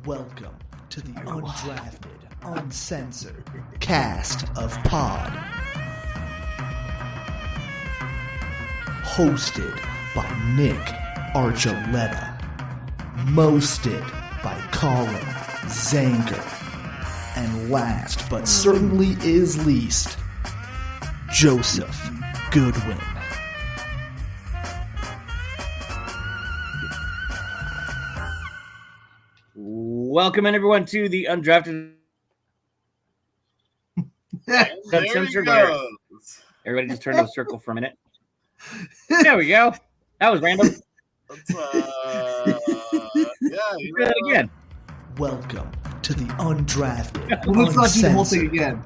Welcome to the Undrafted, Uncensored cast of Pod. Hosted by Nick Archuleta. Mosted by Colin Zanker. And last but certainly is least, Joseph Goodwin. Welcome in, everyone, to the Undrafted. Uncensored. Everybody just turn to a circle for a minute. There we go. That was random. Yeah, again. Welcome to the Undrafted. Well, let's not do the whole thing again.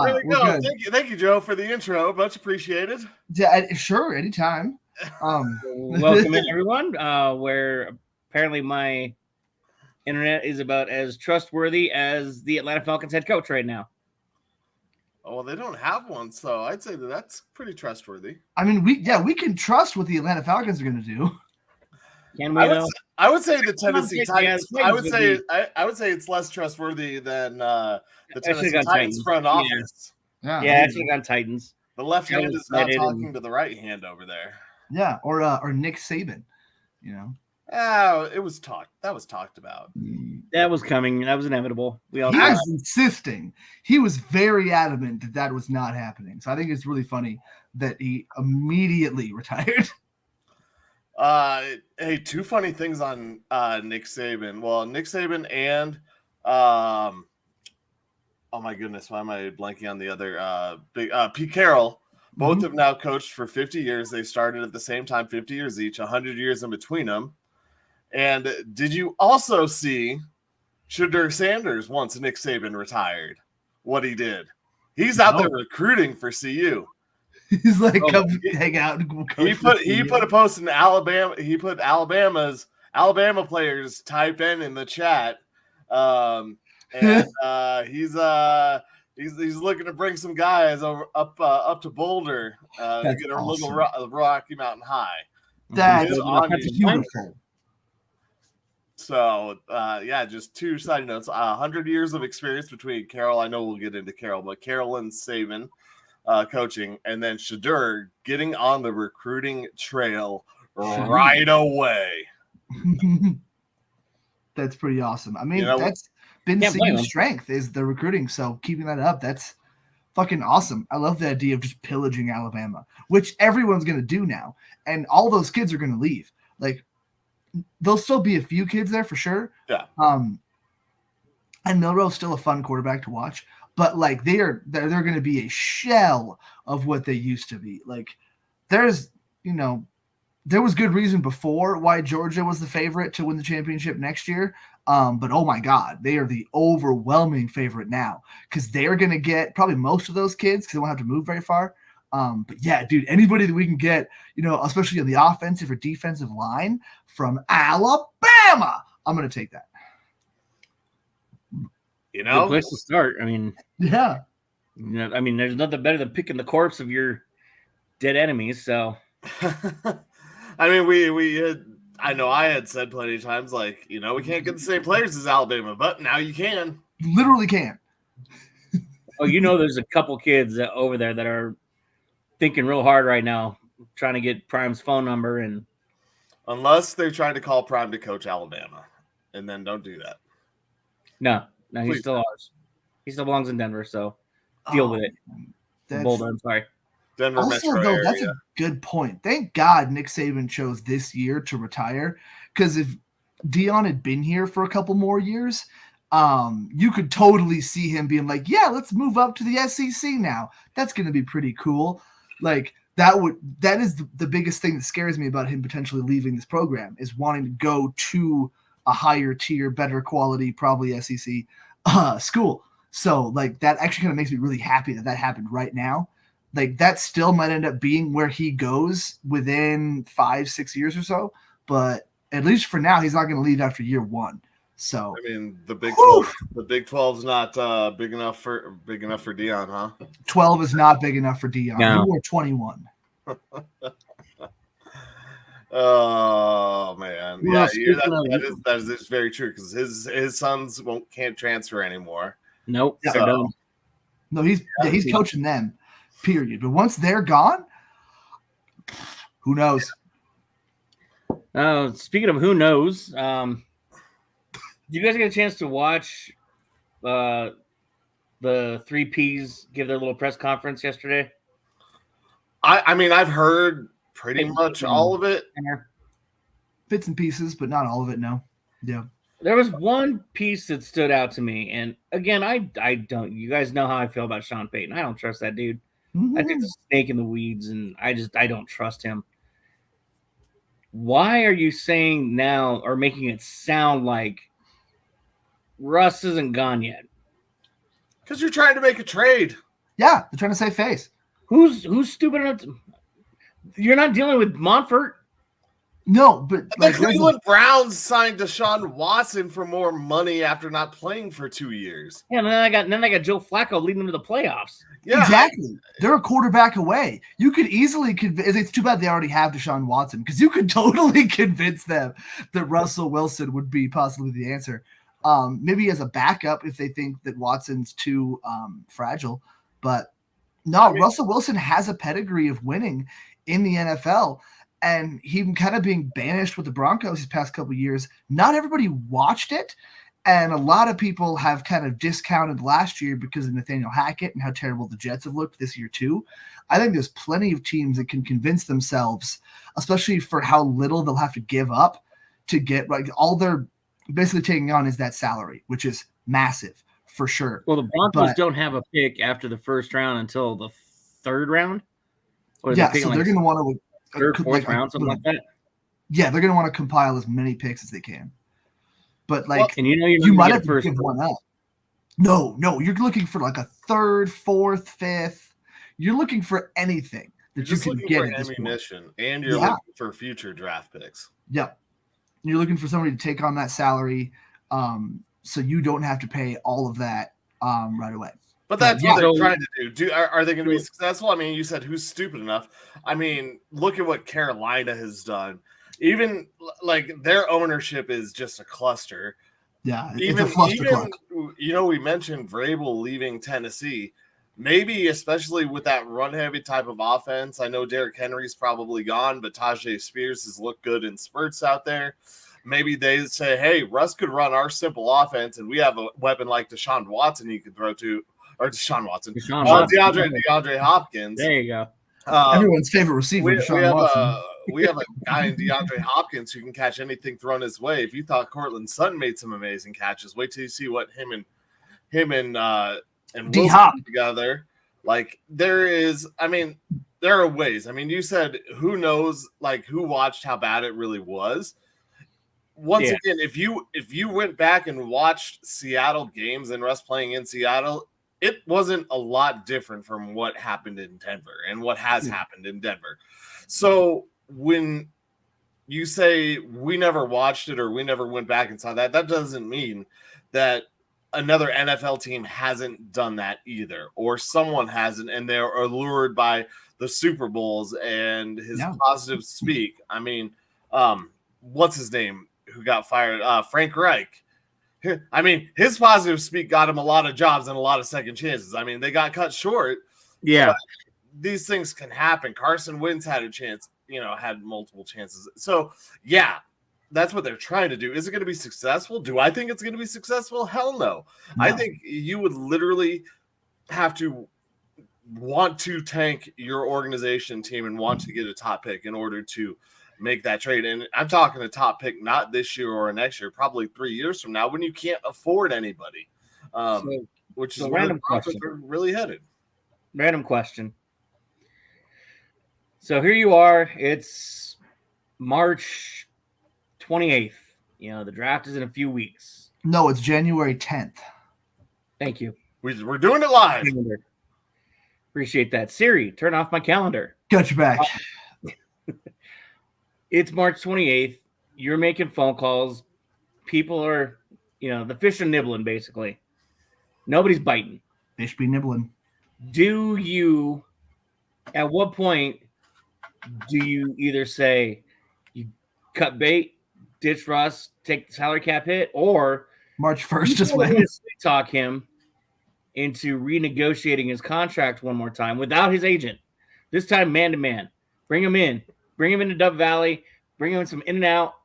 There we go. Thank you, Joe, for the intro. Much appreciated. Yeah, sure, anytime. Welcome in, everyone. Where apparently my internet is about as trustworthy as the Atlanta Falcons head coach right now. Oh, well, they don't have one, so I'd say that's pretty trustworthy. I mean, we can trust what the Atlanta Falcons are going to do. Can we? I would say the Tennessee Titans. I would say it's less trustworthy than the Tennessee Titans front office. Yeah, I should have gone Titans. The left hand is not talking to the right hand over there. Yeah, or Nick Saban, you know. It was talked. That was talked about. That was coming. That was inevitable. He was insisting. He was very adamant that was not happening. So I think it's really funny that he immediately retired. Hey, two funny things on Nick Saban. Well, Nick Saban and oh my goodness, why am I blanking on the other Pete Carroll? Both have now coached for 50 years. They started at the same time, 50 years each, 100 years in between them. And did you also see Shedeur Sanders once Nick Saban retired? What he did? He's out there recruiting for CU. He's like, come hang out. He put a post in Alabama. He put Alabama players type in the chat, and he's looking to bring some guys up to Boulder to get a little Rocky Mountain High. That's beautiful. So, just two side notes. 100 years of experience between Carroll. I know we'll get into Carroll, but Carroll and Saban coaching, and then Shedeur getting on the recruiting trail right away. That's pretty awesome. I mean, that's been CU's strength is the recruiting. So keeping that up, that's fucking awesome. I love the idea of just pillaging Alabama, which everyone's going to do now. And all those kids are going to leave. Like, there'll still be a few kids there for sure. Yeah. And Milroe's still a fun quarterback to watch, but like they're going to be a shell of what they used to be. Like there was good reason before why Georgia was the favorite to win the championship next year. But oh my God, they are the overwhelming favorite now because they're going to get probably most of those kids because they won't have to move very far. But yeah, dude, anybody that we can get, especially on the offensive or defensive line from Alabama, I'm going to take that. Good place to start. I mean, yeah. There's nothing better than picking the corpse of your dead enemies. So, I mean, I had said plenty of times, like, we can't get the same players as Alabama, but now you can. Literally can. There's a couple kids over there that are thinking real hard right now, trying to get Prime's phone number, and unless they're trying to call Prime to coach Alabama, and then don't do that. No, he's still ours. He still belongs in Denver, so deal with it. Boulder, I'm sorry. Denver also, Metro area. That's a good point. Thank God Nick Saban chose this year to retire, because if Deion had been here for a couple more years, you could totally see him being like, yeah, let's move up to the SEC now. That's going to be pretty cool. Like that is the biggest thing that scares me about him potentially leaving this program is wanting to go to a higher tier, better quality, probably SEC school. So like that actually kind of makes me really happy that happened right now. Like that still might end up being where he goes within 5-6 years or so, but at least for now, he's not going to leave after year one. So I mean, the Big 12, the Big 12's not big enough for Deion, huh? 12 is not big enough for Deion. No. You are 21. Oh man, Well, yeah, speaking of- that is very true because his sons can't transfer anymore. Nope, Yeah. they're done. No, he's coaching them, period. But once they're gone, who knows? Speaking of who knows, did you guys get a chance to watch the three Ps give their little press conference yesterday? I mean, I've heard pretty much all of it. Bits and pieces, but not all of it. No. Yeah. There was one piece that stood out to me, and again, I don't. You guys know how I feel about Sean Payton. I don't trust that dude. Mhm. I think it's a snake in the weeds, and I don't trust him. Why are you saying now or making it sound like Russ isn't gone yet? Because you're trying to make a trade. Yeah, they're trying to save face. Who's stupid enough to? You're not dealing with Montfort. No, but The Cleveland Browns signed Deshaun Watson for more money after not playing for 2 years. Yeah, and then I got Joe Flacco leading them to the playoffs. Yeah, exactly. They're a quarterback away. You could easily convince. It's too bad they already have Deshaun Watson because you could totally convince them that Russell Wilson would be possibly the answer. Maybe as a backup if they think that Watson's too fragile. But no, Russell Wilson has a pedigree of winning in the NFL. And he kind of being banished with the Broncos these past couple of years. Not everybody watched it. And a lot of people have kind of discounted last year because of Nathaniel Hackett and how terrible the Jets have looked this year too. I think there's plenty of teams that can convince themselves, especially for how little they'll have to give up to get like all they're basically taking on is that salary, which is massive for sure. Well, the Broncos don't have a pick after the first round until the third round. Yeah, so they're going to want to third, fourth round, something like that. Yeah, they're going to want to compile as many picks as they can. But and you might have to give one up. No, you're looking for like a third, fourth, fifth. You're looking for anything that you can get at this ammunition, and you're looking for future draft picks. Yeah, you're looking for somebody to take on that salary, so you don't have to pay all of that right away. But that's what they're trying to do. Are they going to be successful? I mean, you said who's stupid enough. I mean, look at what Carolina has done. Even like their ownership is just a cluster. Yeah, it's a cluster. We mentioned Vrabel leaving Tennessee. Maybe especially with that run-heavy type of offense. I know Derrick Henry's probably gone, but Tajay Spears has looked good in spurts out there. Maybe they say, hey, Russ could run our simple offense, and we have a weapon like Deshaun Watson he could throw to. Or Deshaun Watson. DeAndre Hopkins. There you go. Everyone's favorite receiver, Deshaun Watson. We have a guy in DeAndre Hopkins who can catch anything thrown his way. If you thought Cortland Sutton made some amazing catches, wait till you see what him and Wilson together. Like there are ways. I mean, you said who knows, like who watched how bad it really was. Once again, if you went back and watched Seattle games and Russ playing in Seattle, it wasn't a lot different from what happened in Denver and what has happened in Denver. So when you say we never watched it or we never went back and saw that, that doesn't mean that another NFL team hasn't done that either, or someone hasn't, and they're allured by the Super Bowls and his positive speak. I mean, what's his name who got fired? Frank Reich. I mean, his positive speak got him a lot of jobs and a lot of second chances. I mean, they got cut short. Yeah. These things can happen. Carson Wentz had a chance, had multiple chances. So, yeah, that's what they're trying to do. Is it going to be successful? Do I think it's going to be successful? Hell no. I think you would literally have to want to tank your organization team and want to get a top pick in order to make that trade. And I'm talking a top pick, not this year or next year, probably 3 years from now when you can't afford anybody, which is where the Broncos are really headed. Random question. So here you are. It's March 28th. The draft is in a few weeks. No, it's January 10th. Thank you. We're doing it live. Appreciate that. Siri, turn off my calendar. Got you back. It's March 28th. You're making phone calls. People are, the fish are nibbling, basically. Nobody's biting. Fish be nibbling. At what point do you either say, you cut bait, ditch Russ, take the salary cap hit, or March 1st, just win. Talk him into renegotiating his contract one more time without his agent. This time, man to man. Bring him in. Bring him into Dove Valley. Bring him some in and out.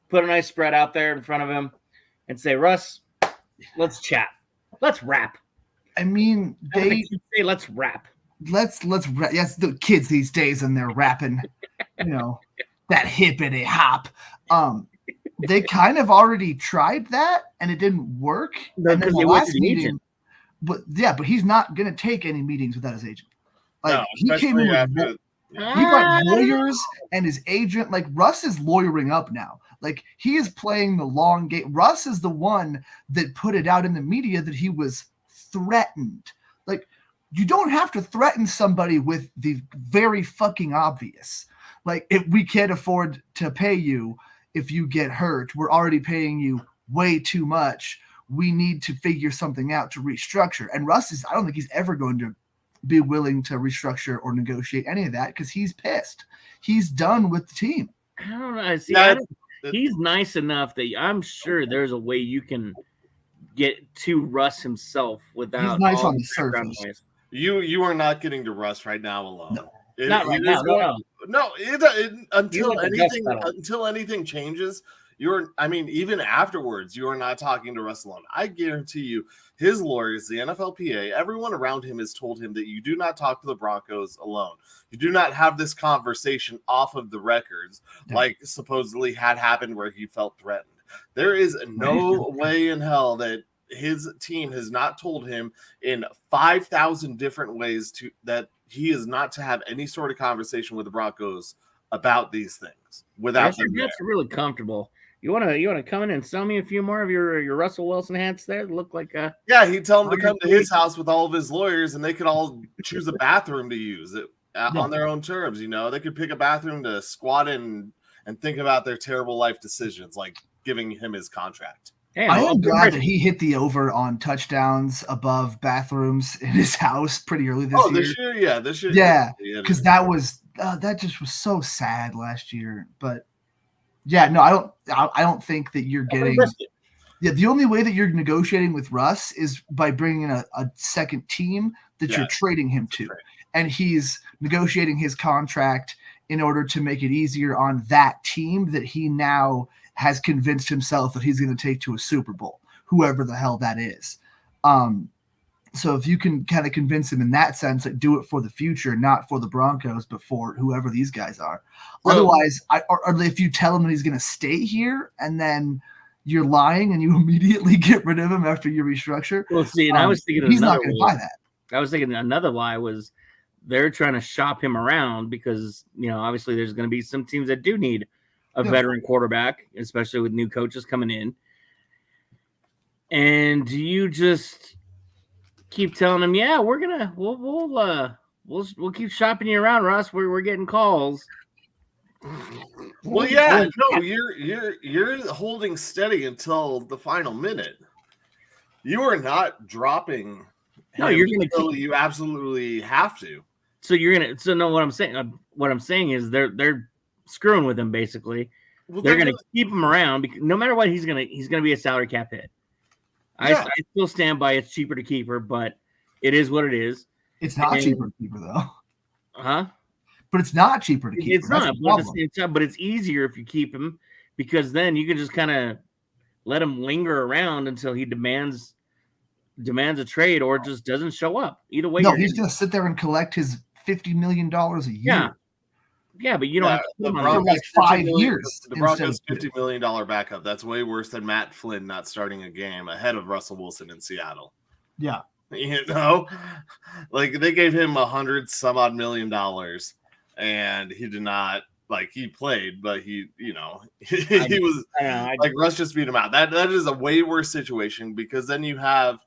Put a nice spread out there in front of him, and say, Russ, let's chat. Let's rap. I mean, say let's rap. Let's rap. Yes, the kids these days and they're rapping, that hippity hop. They kind of already tried that and it didn't work. And then the last meeting, but he's not gonna take any meetings without his agent. Like he came in with he got lawyers and his agent. Like Russ is lawyering up now. Like he is playing the long game. Russ is the one that put it out in the media that he was threatened. Like you don't have to threaten somebody with the very fucking obvious. Like if we can't afford to pay you if you get hurt, we're already paying you way too much. We need to figure something out to restructure. And Russ I don't think he's ever going to be willing to restructure or negotiate any of that because he's pissed. He's done with the team. I don't know. See, he's nice enough that I'm sure there's a way you can get to Russ himself without. He's nice on the surface. You are not getting to Russ right now alone. No. Not right now. No, until anything changes, even afterwards, you are not talking to Russ alone. I guarantee you, his lawyers, the NFLPA, everyone around him has told him that you do not talk to the Broncos alone. You do not have this conversation off of the records, like supposedly had happened where he felt threatened. There is no way in hell that his team has not told him in 5,000 different ways that he is not to have any sort of conversation with the Broncos about these things without them. That's really comfortable. You want to come in and sell me a few more of your Russell Wilson hats there that look like he'd tell them to come to his house with all of his lawyers and they could all choose a bathroom to use it on their own terms. They could pick a bathroom to squat in and think about their terrible life decisions, like giving him his contract. I am glad that he hit the over on touchdowns above bathrooms in his house pretty early this year. This year. Yeah, because that just was so sad last year. But I don't think that you're getting. Yeah, the only way that you're negotiating with Russ is by bringing in a second team that you're trading him to, and he's negotiating his contract in order to make it easier on that team that he now has convinced himself that he's going to take to a Super Bowl, whoever the hell that is. So if you can kind of convince him in that sense, like do it for the future, not for the Broncos, but for whoever these guys are. Otherwise, or if you tell him that he's going to stay here and then you're lying and you immediately get rid of him after you restructure. Well, see, and I was thinking he's not going to buy that. I was thinking another lie was they're trying to shop him around because, obviously there's going to be some teams that do need a veteran quarterback, especially with new coaches coming in. And you just keep telling them, we'll keep shopping you around, Russ. We're getting calls. Well, you're holding steady until the final minute. You are not dropping. You're going to. You absolutely have to. So you're gonna. So no, what I'm saying is they're screwing with him basically. Well, they're going to keep him around because no matter what, he's gonna be a salary cap hit. I still stand by it's cheaper to keep her, but it is what it is. It's not cheaper to keep her though. Huh? But it's not cheaper to keep. It's not. But it's easier if you keep him because then you can just kind of let him linger around until he demands a trade or just doesn't show up. Either way, he's going to sit there and collect his $50 million a year. Yeah, but you don't have to put him on for like 5 years. The Broncos' $50 million backup. That's way worse than Matt Flynn not starting a game ahead of Russell Wilson in Seattle. Yeah. Like they gave him $100 some odd million, and he did not. Like he played, but he was like Russ just beat him out. That is a way worse situation because then you have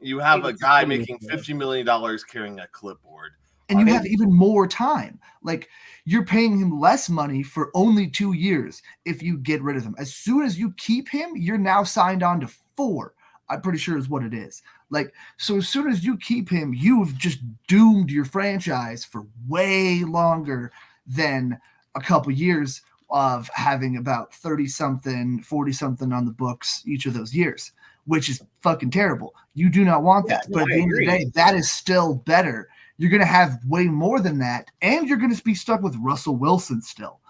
a guy making $50 million carrying a clipboard. And you have even more time. Like you're paying him less money for only 2 years if you get rid of him. As soon as you keep him, you're now signed on to 4. I'm pretty sure is what it is. Like, so as soon as you keep him, you've just doomed your franchise for way longer than a couple years. of having about 30-something, 40-something on the books each of those years, which is fucking terrible. You do not want that. But at the end of the day, that is still better. You're going to have way more than that, and you're going to be stuck with Russell Wilson still.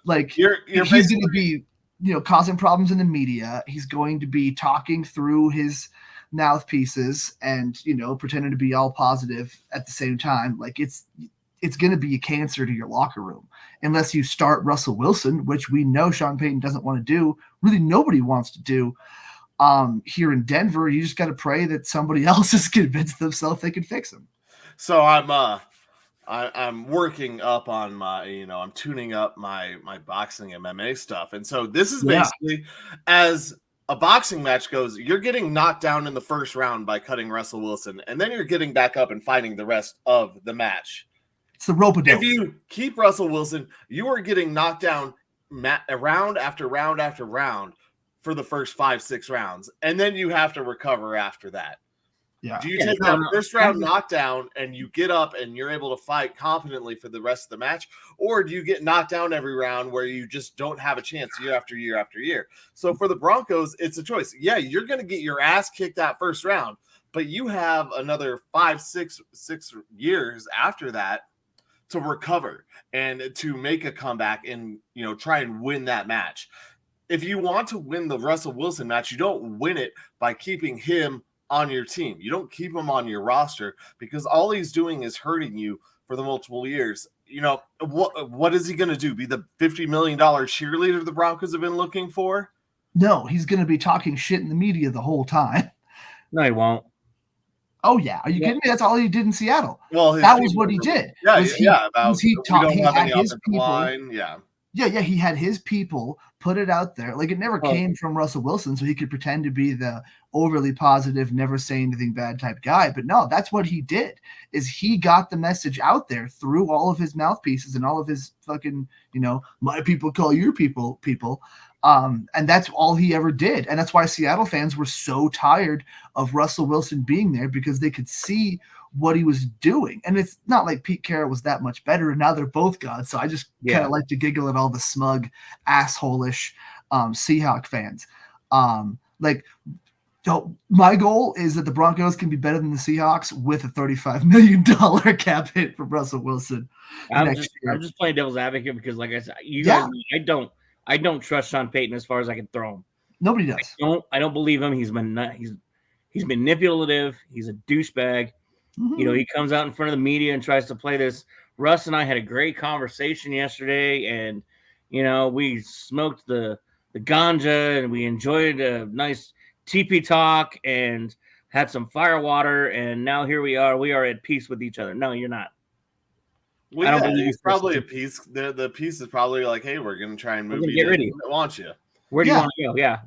Like You're he's going to be, causing problems in the media. He's going to be talking through his mouthpieces and, pretending to be all positive at the same time. Like it's going to be a cancer to your locker room unless you start Russell Wilson, which we know Sean Payton doesn't want to do. Really, nobody wants to do. Here in Denver, you just got to pray that somebody else has convinced themselves they can fix him. So I'm working up on my, I'm tuning up my boxing MMA stuff. And so this is basically as a boxing match goes, you're getting knocked down in the first round by cutting Russell Wilson, and then you're getting back up and fighting the rest of the match. It's the rope-a-dope. If you keep Russell Wilson, you are getting knocked down round after round after round for the first 5-6 rounds, and then you have to recover after that. Yeah. Do you take that first round knockdown and you get up and you're able to fight competently for the rest of the match? Or do you get knocked down every round where you just don't have a chance year after year after year? So for the Broncos, it's a choice. Yeah, you're going to get your ass kicked that first round, but you have another 5-6 years after that to recover and to make a comeback and, try and win that match. If you want to win the Russell Wilson match, you don't win it by keeping him on your team. You don't keep him on your roster because all he's doing is hurting you for the multiple years. What is he going to do? Be the $50 million cheerleader the Broncos have been looking for? No, he's going to be talking shit in the media the whole time. No, he won't. Oh yeah, are you kidding me? That's all he did in Seattle. Well, that was what he did. Yeah, he had his people. Line. Yeah, he had his people put it out there. Like it never came from Russell Wilson, so he could pretend to be the overly positive, never say anything bad type guy. But no, that's what he did. Is he got the message out there through all of his mouthpieces and all of his fucking, my people call your people. And that's all he ever did. And that's why Seattle fans were so tired of Russell Wilson being there because they could see what he was doing. And it's not like Pete Carroll was that much better, and now they're both gods. So I just kind of like to giggle at all the smug, asshole-ish Seahawk fans. My goal is that the Broncos can be better than the Seahawks with a $35 million cap hit from Russell Wilson next year. I'm just playing devil's advocate because, like I said, guys, I don't trust Sean Payton as far as I can throw him. Nobody does. I don't believe him. He's manipulative. He's a douchebag. Mm-hmm. He comes out in front of the media and tries to play this. Russ and I had a great conversation yesterday, and we smoked the ganja and we enjoyed a nice TP talk and had some fire water, and now here we are. We are at peace with each other. No, you're not. Well, I don't believe it's probably a piece. The piece is probably like, hey, we're going to try and move you. Get rid of you. I want you. Where do you want to go? Yeah.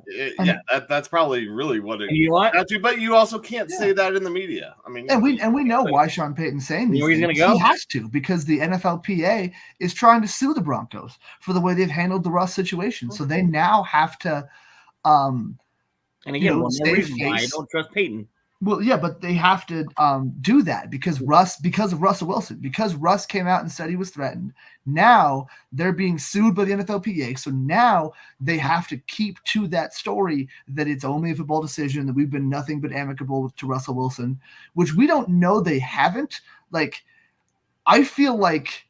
That's probably really what it is. But you also can't say that in the media. I mean, and we know why Sean Payton's saying these things. He's go? He has to, because the NFLPA is trying to sue the Broncos for the way they've handled the Russ situation. So they now have to and again, one more reason why I don't trust Payton. Well, yeah, but they have to do that because of Russell Wilson, because Russ came out and said he was threatened. Now they're being sued by the NFLPA. So now they have to keep to that story that it's only a football decision, that we've been nothing but amicable to Russell Wilson, which we don't know they haven't. Like, I feel like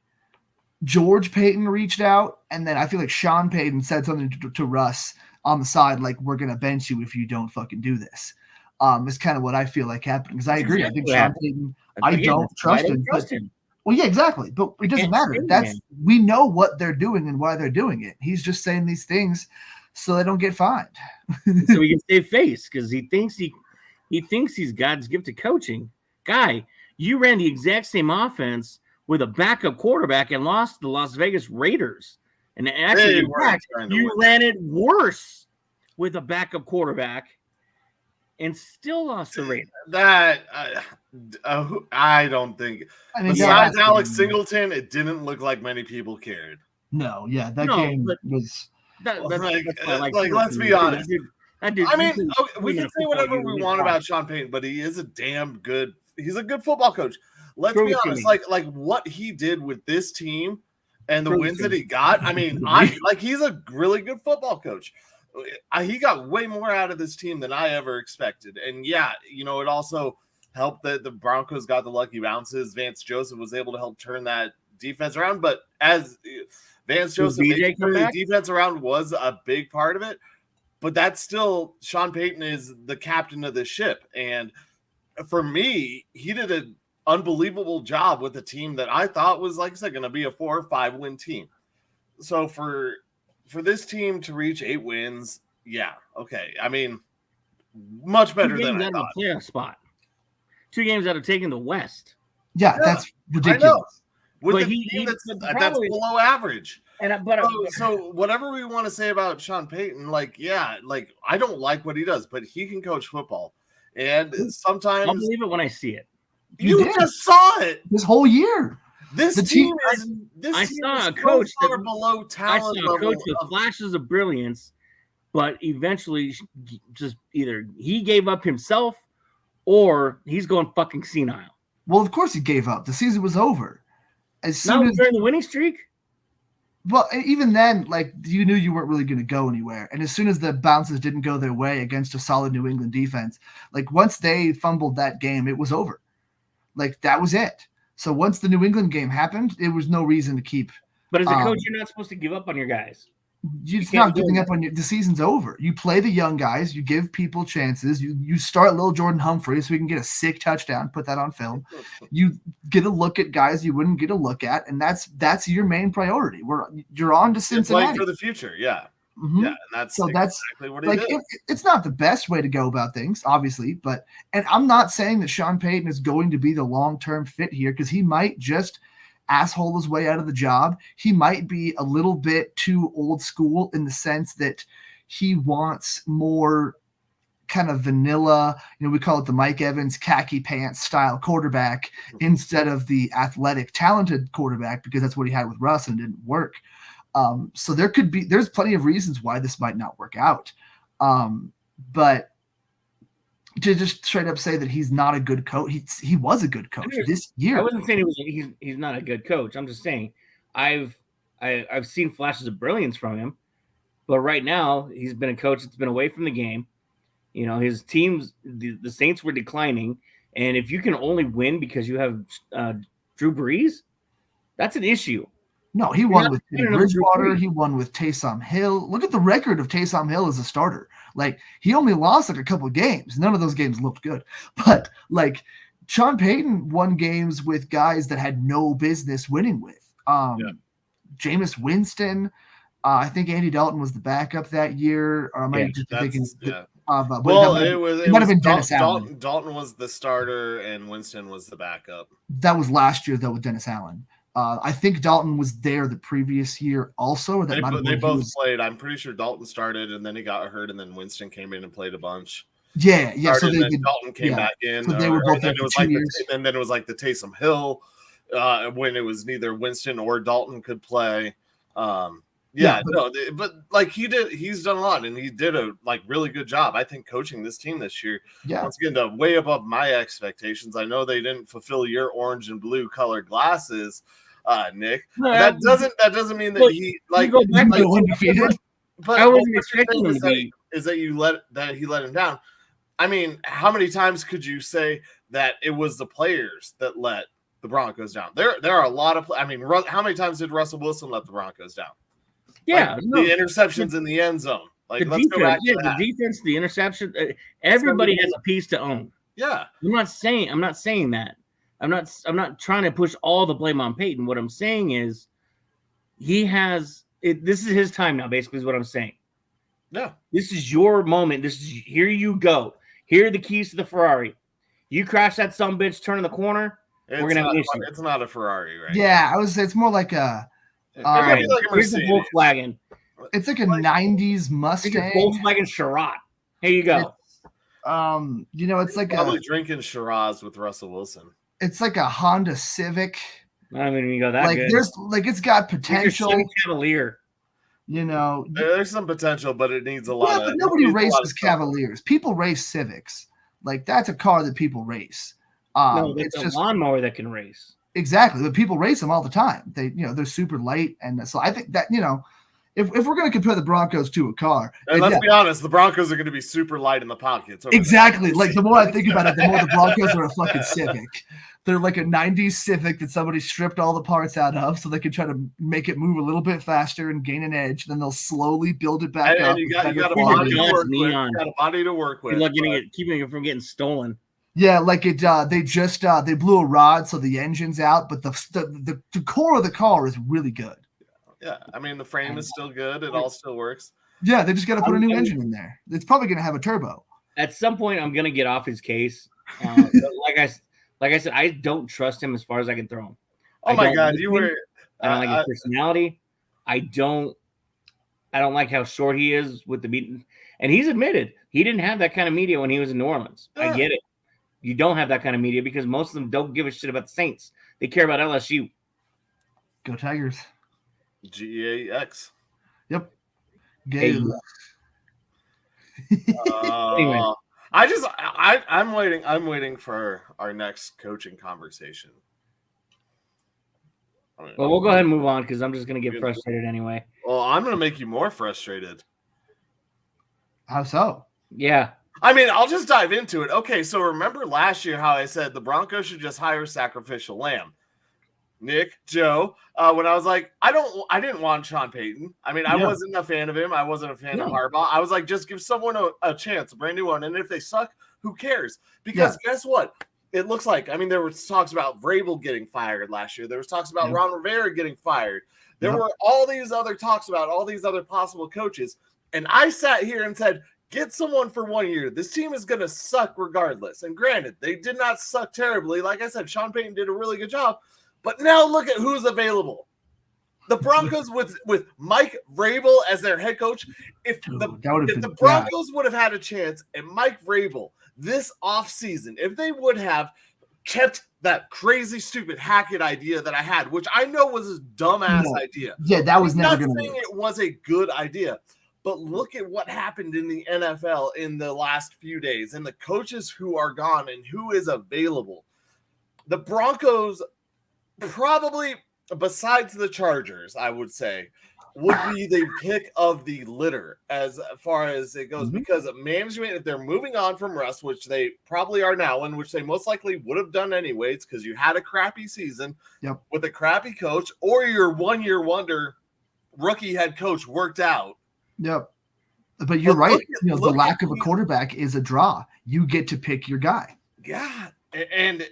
George Payton reached out, and then I feel like Sean Payton said something to Russ on the side, like, we're going to bench you if you don't fucking do this. Is kind of what I feel like happening, because I agree. I think Sean Payton, I don't trust him. Well, yeah, exactly. But it doesn't matter. We know what they're doing and why they're doing it. He's just saying these things so they don't get fined. So he can save face because he thinks he's God's gift to coaching. Guy, you ran the exact same offense with a backup quarterback and lost to the Las Vegas Raiders. And actually, you ran it worse with a backup quarterback and still lost the Raiders. That I don't think. Besides Alex Singleton, it didn't look like many people cared. No, yeah, that game was. Let's be honest. We can say whatever we want about Sean Payton, but he is a damn good. He's a good football coach. Let's be honest. Like what he did with this team and the wins that he got. I mean, he's a really good football coach. He got way more out of this team than I ever expected. And yeah, it also helped that the Broncos got the lucky bounces. Vance Joseph was able to help turn that defense around. But as Vance Joseph made the defense around was a big part of it. But that's still Sean Payton is the captain of the ship. And for me, he did an unbelievable job with a team that I thought was, like I said, going to be a 4 or 5 win team. So for this team to reach 8 wins, yeah, okay. I mean, much better than I thought. Playoff spot. 2 games out of taking the West. Yeah, that's ridiculous. With the team that's below average. So whatever we want to say about Sean Payton, I don't like what he does, but he can coach football. And sometimes I'll believe it when I see it. You just saw it this whole year. This team is below talent. I saw a coach with flashes of brilliance, but eventually just either he gave up himself or he's going fucking senile. Well, of course he gave up. The season was over. During the winning streak? Well, even then, you knew you weren't really going to go anywhere. And as soon as the bounces didn't go their way against a solid New England defense, once they fumbled that game, it was over. That was it. So once the New England game happened, there was no reason to keep. But as a coach, you're not supposed to give up on your guys. It's not giving up on the season's over. You play the young guys. You give people chances. You start Lil Jordan Humphrey so we can get a sick touchdown. Put that on film. You get a look at guys you wouldn't get a look at, and that's your main priority. You're on to Cincinnati. It's for the future, yeah. Mm-hmm. Yeah, and that's exactly what he did. It's not the best way to go about things, obviously, and I'm not saying that Sean Payton is going to be the long-term fit here because he might just asshole his way out of the job. He might be a little bit too old school in the sense that he wants more kind of vanilla, we call it the Mike Evans khaki pants style quarterback instead of the athletic, talented quarterback, because that's what he had with Russ and it didn't work. So there's plenty of reasons why this might not work out. But to just straight up say that he's not a good coach, he was a good coach this year. I wasn't saying he's not a good coach. I'm just saying I've seen flashes of brilliance from him, but right now he's been a coach that's been away from the game. His teams, the Saints were declining, and if you can only win because you have Drew Brees, that's an issue. No, he won with Bridgewater. He won with Taysom Hill. Look at the record of Taysom Hill as a starter. He only lost a couple of games. None of those games looked good. But Sean Payton won games with guys that had no business winning with. Jameis Winston. I think Andy Dalton was the backup that year. Or am I just thinking? It might have been Dennis Allen. Dalton was the starter and Winston was the backup. That was last year though with Dennis Allen. I think Dalton was there the previous year also. Or they both played. I'm pretty sure Dalton started and then he got hurt and then Winston came in and played a bunch. Yeah. So Dalton came back in. So they were both there for 2 years. And then it was like the Taysom Hill when it was neither Winston or Dalton could play. He's done a lot and he did a really good job, I think, coaching this team this year. Yeah. Once again, way above my expectations. I know they didn't fulfill your orange and blue colored glasses, Nick. That doesn't mean that he undefeated. But I wasn't expecting him to be. Is that he let him down? I mean, how many times could you say that it was the players that let the Broncos down? There are a lot of. I mean, how many times did Russell Wilson let the Broncos down? Yeah, the interceptions in the end zone. Let's go back to that. The defense, the interception. Everybody has a piece to own. Yeah, I'm not saying that. I'm not trying to push all the blame on Peyton. What I'm saying is, he has it. This is his time now. Basically, is what I'm saying. Yeah, this is your moment. Here you go. Here are the keys to the Ferrari. You crash that sumbitch, turn in the corner. We're gonna have an issue. It's not a Ferrari, right? Yeah, I would say it's more like a. Here's a Volkswagen. It's like a 90s Mustang. Volkswagen Chiron. Here you go. It's like probably drinking Shiraz with Russell Wilson. It's like a Honda Civic. I mean, you go that good. There's it's got potential. Cavalier. There's some potential, but it needs a lot. Yeah, but nobody races Cavaliers. People race Civics. That's a car that people race. No, it's a lawnmower that can race. Exactly. But people race them all the time. They're super light. And so I think that, if we're going to compare the Broncos to a car. And let's be honest, the Broncos are going to be super light in the pockets. Exactly. Like the more I think about it, the more the Broncos are a fucking Civic. They're like a 90s Civic that somebody stripped all the parts out of so they can try to make it move a little bit faster and gain an edge. Then they'll slowly build it back up. And you got a body to work with. You got a body to work with. Keeping it from getting stolen. Yeah, like they blew a rod so the engine's out, but the core of the car is really good. Yeah, I mean the frame is still good. It all still works. Yeah, they just got to put a new engine in there. It's probably going to have a turbo. At some point, I'm going to get off his case. Like I said, I don't trust him as far as I can throw him. Oh my God, I don't like his personality. I don't like how short he is with the meeting. And he's admitted he didn't have that kind of media when he was in New Orleans. Yeah. I get it. You don't have that kind of media because most of them don't give a shit about the Saints. They care about LSU. Go Tigers. GEAX. Yep. Hey. Anyway, I'm waiting for our next coaching conversation. Well, we'll go ahead and move on because I'm just going to get frustrated anyway. Well, I'm going to make you more frustrated. How so? Yeah. I mean, I'll just dive into it. Okay, so remember last year how I said the Broncos should just hire sacrificial lamb? Nick, Joe, when I was like, I didn't want Sean Payton. I mean, I wasn't a fan of him. I wasn't a fan of Harbaugh. I was like, just give someone a chance, a brand new one. And if they suck, who cares? Because guess what? It looks like, I mean, there was talks about Vrabel getting fired last year. There was talks about Ron Rivera getting fired. There were all these other talks about all these other possible coaches. And I sat here and said, get someone for 1 year. This team is going to suck regardless. And granted, they did not suck terribly. Like I said, Sean Payton did a really good job. But now look at who's available. The Broncos with Mike Vrabel as their head coach. If the Broncos would have had a chance and Mike Vrabel this offseason, if they would have kept that crazy, stupid Hackett idea that I had, which I know was a dumbass idea. Yeah, that was never going to be. It was a good idea. But look at what happened in the NFL in the last few days and the coaches who are gone and who is available. The Broncos probably, besides the Chargers, I would say, would be the pick of the litter as far as it goes because of management, if they're moving on from Russ, which they probably are now, and which they most likely would have done anyways because you had a crappy season with a crappy coach or your 1 year wonder rookie head coach worked out. Yep. But you're right. The lack of a quarterback is a draw. You get to pick your guy. Yeah. And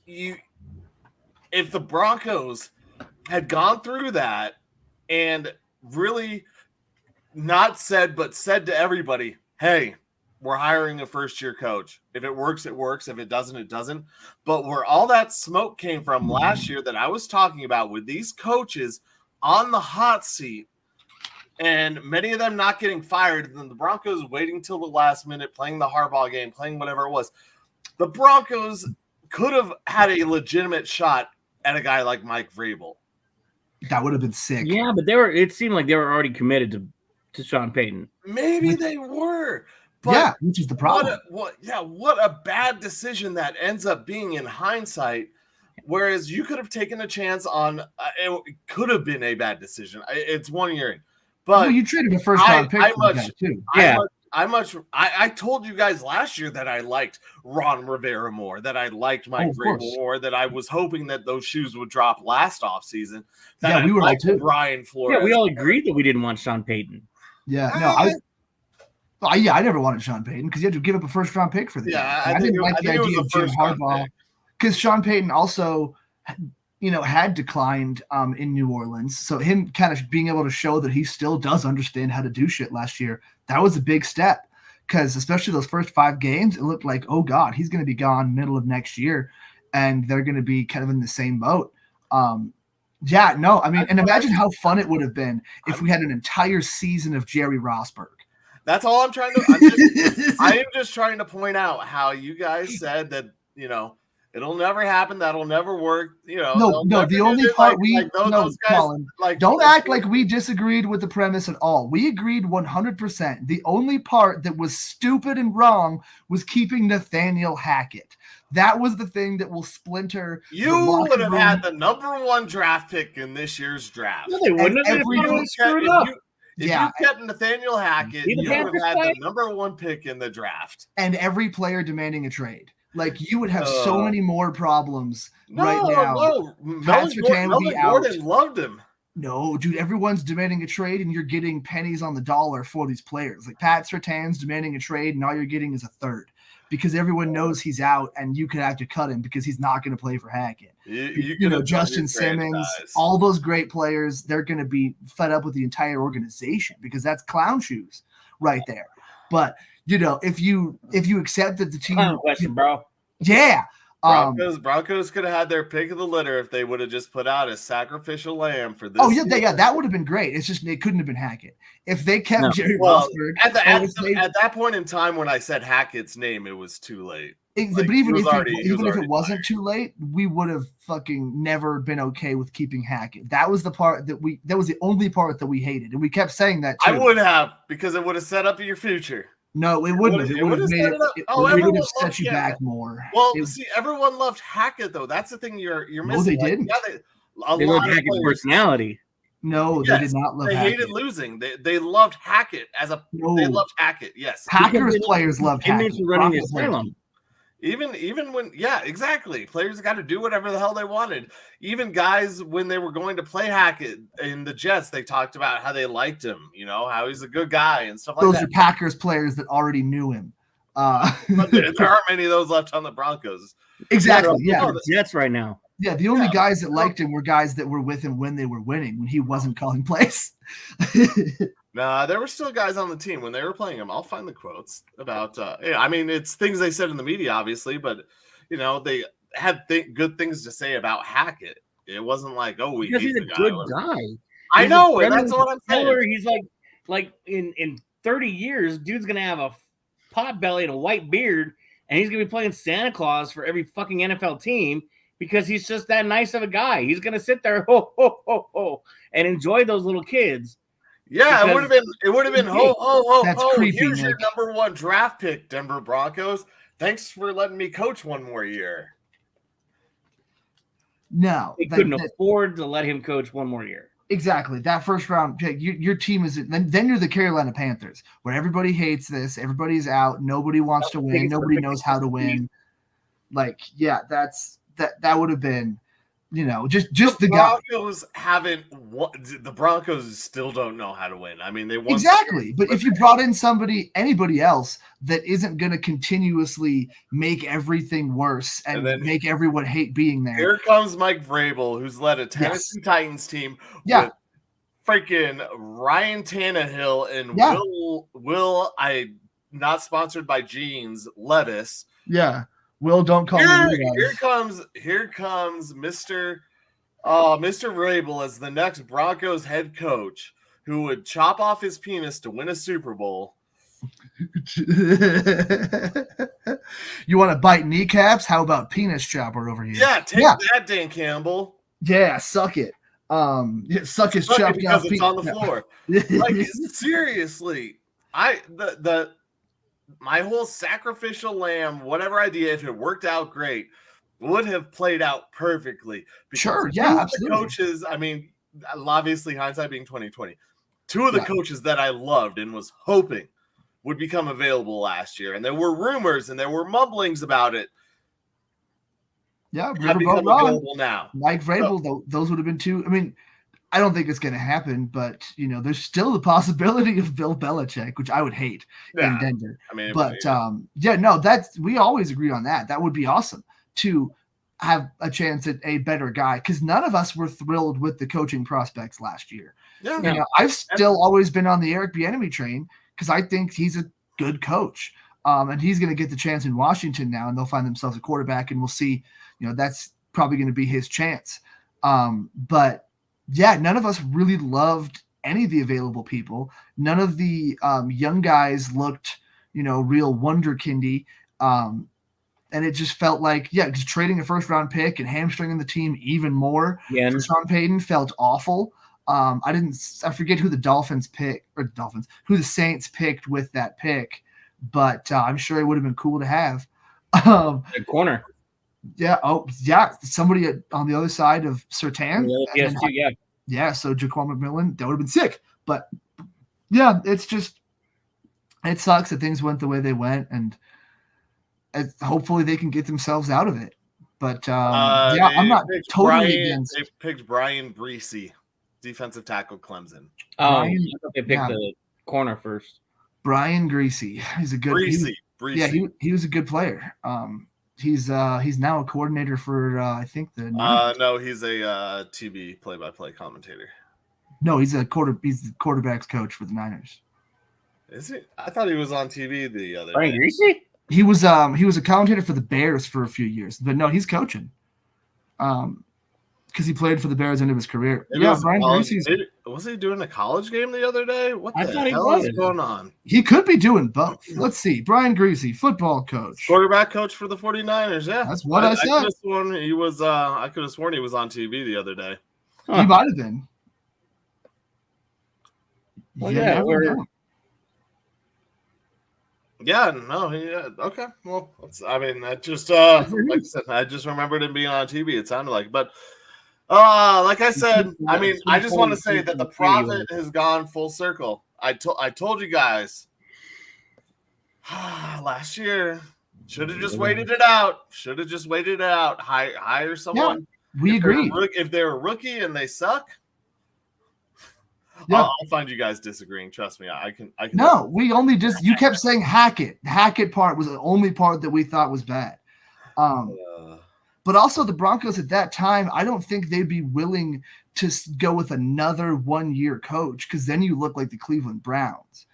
if the Broncos had gone through that and really not said, but said to everybody, hey, we're hiring a first-year coach. If it works, it works. If it doesn't, it doesn't. But where all that smoke came from last year that I was talking about with these coaches on the hot seat, and many of them not getting fired, and then the Broncos waiting till the last minute, playing the Harbaugh game, playing whatever it was. The Broncos could have had a legitimate shot at a guy like Mike Vrabel. That would have been sick. Yeah, but it seemed like they were already committed to Sean Payton. Maybe they were. But which is the problem. What a bad decision that ends up being in hindsight. Whereas you could have taken a chance on it could have been a bad decision. It's 1 year in. But you traded a first round pick for that too. I told you guys last year that I liked Ron Rivera more, that I liked Mike Vrabel more, that I was hoping that those shoes would drop last offseason. Yeah, we were like Brian Flores. Yeah, we all agreed that we didn't want Sean Payton. Yeah, no, I never wanted Sean Payton because you had to give up a first round pick for the guy. I didn't like the idea of Jim Harbaugh because Sean Payton also had declined in New Orleans. So him kind of being able to show that he still does understand how to do shit last year, that was a big step because especially those first 5 games, it looked like, oh God, he's going to be gone middle of next year and they're going to be kind of in the same boat. And imagine how fun it would have been if we had an entire season of Jerry Rosberg. That's all I'm trying to I am just trying to point out how you guys said that, It'll never happen. That'll never work. You know, No, they'll no. never The do only it part those guys, Colin, don't act like we disagreed with the premise at all. We agreed 100%. The only part that was stupid and wrong was keeping Nathaniel Hackett. That was the thing that will splinter. You would have had the #1 draft pick in this year's draft. No, they wouldn't have. If you kept Nathaniel Hackett, you would have had the #1 pick in the draft. And every player demanding a trade. Like, you would have so many more problems right now. No, Melvin Gordon loved him. No, dude, everyone's demanding a trade, and you're getting pennies on the dollar for these players. Like, Pat Surtain's demanding a trade, and all you're getting is a third. Because everyone knows he's out, and you could have to cut him because he's not going to play for Hackett. You know, Justin Simmons, all those great players, they're going to be fed up with the entire organization because that's clown shoes right there. But you know, if you accept that the team, question, bro. Yeah, Broncos could have had their pick of the litter if they would have just put out a sacrificial lamb for this. Oh yeah, that would have been great. It's just it couldn't have been Hackett if they kept Jerry Rosburg. At that point in time when I said Hackett's name, it was too late. But even if it wasn't too late, we would have fucking never been okay with keeping Hackett. That was the part that was the only part that we hated, and we kept saying that too. I would have, because it would have set up your future. No, it wouldn't have. It would have made it. It would have set you back more. Well, see, everyone loved Hackett, though. That's the thing you're missing. No, they didn't. They loved Hackett's personality. No, they did not love Hackett. They hated losing. They loved Hackett They loved Hackett. Yes, Packers players loved Hackett. Running the asylum. Even when, yeah, exactly. Players got to do whatever the hell they wanted. Even guys, when they were going to play Hackett in the Jets, they talked about how they liked him, you know, how he's a good guy and stuff like that. Those are Packers players that already knew him. But there aren't many of those left on the Broncos. Exactly, yeah. The Jets right now. Yeah, the only guys that liked him were guys that were with him when they were winning, when he wasn't calling plays. Nah, there were still guys on the team when they were playing him. I'll find the quotes about. I mean, it's things they said in the media, obviously, but you know they had good things to say about Hackett. It wasn't like, oh, because he's a good guy. I know, and that's what I'm saying. He's like in 30 years, dude's gonna have a pot belly and a white beard, and he's gonna be playing Santa Claus for every fucking NFL team because he's just that nice of a guy. He's gonna sit there, ho ho ho ho, and enjoy those little kids. Yeah, it would have been ho ho ho That's ho. creepy, Here's Nick. your #1 draft pick, Denver Broncos. Thanks for letting me coach one more year. No, They couldn't afford to let him coach one more year. Exactly. That first round pick, your team is then you're the Carolina Panthers, where everybody hates this, everybody's out, nobody wants to win, nobody knows how to win. Like, yeah, that would have been, you know, just the Broncos the Broncos still don't know how to win. I mean, they won exactly. But if you brought in anybody else that isn't going to continuously make everything worse and then make everyone hate being there. Here comes Mike Vrabel, who's led a Tennessee Titans team. Yeah. With freaking Ryan Tannehill and Will I not sponsored by Jeans Levis. Yeah. Will, don't call me. Here comes Mr. Vrabel as the next Broncos head coach who would chop off his penis to win a Super Bowl. You want to bite kneecaps? How about penis chopper over here? Yeah, take that, Dan Campbell. Yeah, suck it. Suck his chopped because off it's on the floor. Like, seriously, my whole sacrificial lamb, whatever idea, if it worked out great, would have played out perfectly. Sure, yeah, absolutely. The coaches, I mean, obviously hindsight being 2020, two of the coaches that I loved and was hoping would become available last year, and there were rumors and there were mumblings about it. Yeah, have become available now. Mike Vrabel, those would have been two. I mean, I don't think it's going to happen, but you know, there's still the possibility of Bill Belichick, which I would hate in Denver. I mean, but we always agreed on that. That would be awesome to have a chance at a better guy, because none of us were thrilled with the coaching prospects last year. Yeah, you know, I've still always been on the Eric Bieniemy train because I think he's a good coach, and he's going to get the chance in Washington now, and they'll find themselves a quarterback, and we'll see. You know, that's probably going to be his chance. But yeah, none of us really loved any of the available people. None of the young guys looked, you know, real wonderkindy. And it just felt like, just trading a first-round pick and hamstringing the team even more for Sean Payton felt awful. I forget who who the Saints picked with that pick, but I'm sure it would have been cool to have. The corner. Yeah. Oh, yeah. Somebody on the other side of Surtain. Yeah. Yeah. So Jaquan McMillan, that would have been sick. But yeah, it sucks that things went the way they went, and hopefully they can get themselves out of it. But I'm not totally against. They picked Brian Breesy, defensive tackle, Clemson. I thought they picked the corner first. Brian Greasy. He's a good. Breesy. Yeah, he was a good player. He's now a coordinator for I think the. No, he's a TV play-by-play commentator. No, he's the quarterback's coach for the Niners. Is he? I thought he was on TV the other Brian day. Greasy? He was a commentator for the Bears for a few years, but no, he's coaching. Because he played for the Bears end of his career. Brian Greasy. Was he doing a college game the other day? What the hell is going on? He could be doing both. Let's see. Brian Greasy, football coach. Quarterback coach for the 49ers, yeah. That's what I said. I could have sworn he was on TV the other day. He might have been. Well, okay. Well, that just like I said, I just remembered him being on TV. It sounded like, but like I said, I just want to say that the prophet has gone full circle. I told you guys last year. Should have just waited it out. Hire someone. Yeah, we agree. If they're a rookie and they suck. Yeah. I'll find you guys disagreeing. Trust me, I can. No, we only you kept saying Hackett. The Hackett part was the only part that we thought was bad. But also the Broncos at that time, I don't think they'd be willing to go with another 1-year coach, because then you look like the Cleveland Browns.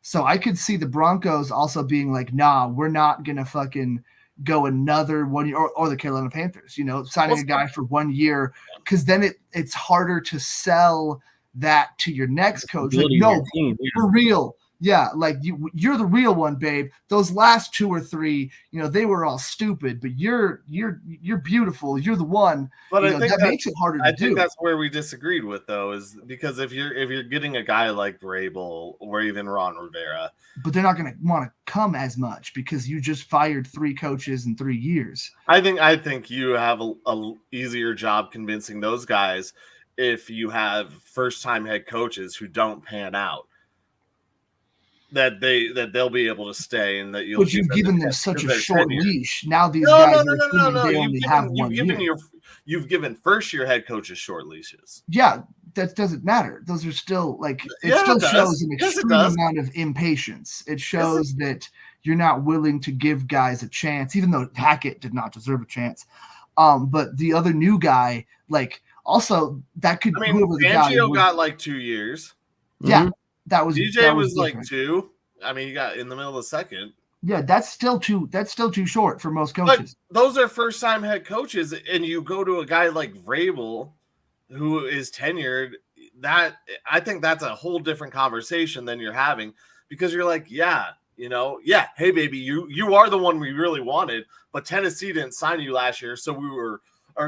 So I could see the Broncos also being like, nah, we're not gonna fucking go another 1 year, or the Carolina Panthers, signing a guy for 1 year, because then it's harder to sell that to your next coach. Like, no, for real. Yeah, like you're the real one, babe. Those last 2 or 3, they were all stupid, but you're beautiful. You're the one. But I think that makes it harder to do. I think that's where we disagreed with, though, is because if you're getting a guy like Vrabel or even Ron Rivera, but they're not going to want to come as much because you just fired 3 coaches in 3 years. I think you have a easier job convincing those guys if you have first-time head coaches who don't pan out, that they'll be able to stay, and that you'll. But you've given them such a short leash. Now these guys they only have 1 year. You've given first-year head coaches short leashes. Yeah, that doesn't matter. Those are still shows an extreme amount of impatience. It shows that you're not willing to give guys a chance, even though Hackett did not deserve a chance. But the other new guy, also that could. Fangio got like 2 years. Yeah, that was. DJ was like 2. He got in the middle of the second. Yeah, that's still too short for most coaches. But those are first-time head coaches, and you go to a guy like Vrabel, who is tenured. That I think that's a whole different conversation than you're having, because you're like, hey baby, you are the one we really wanted, but Tennessee didn't sign you last year, so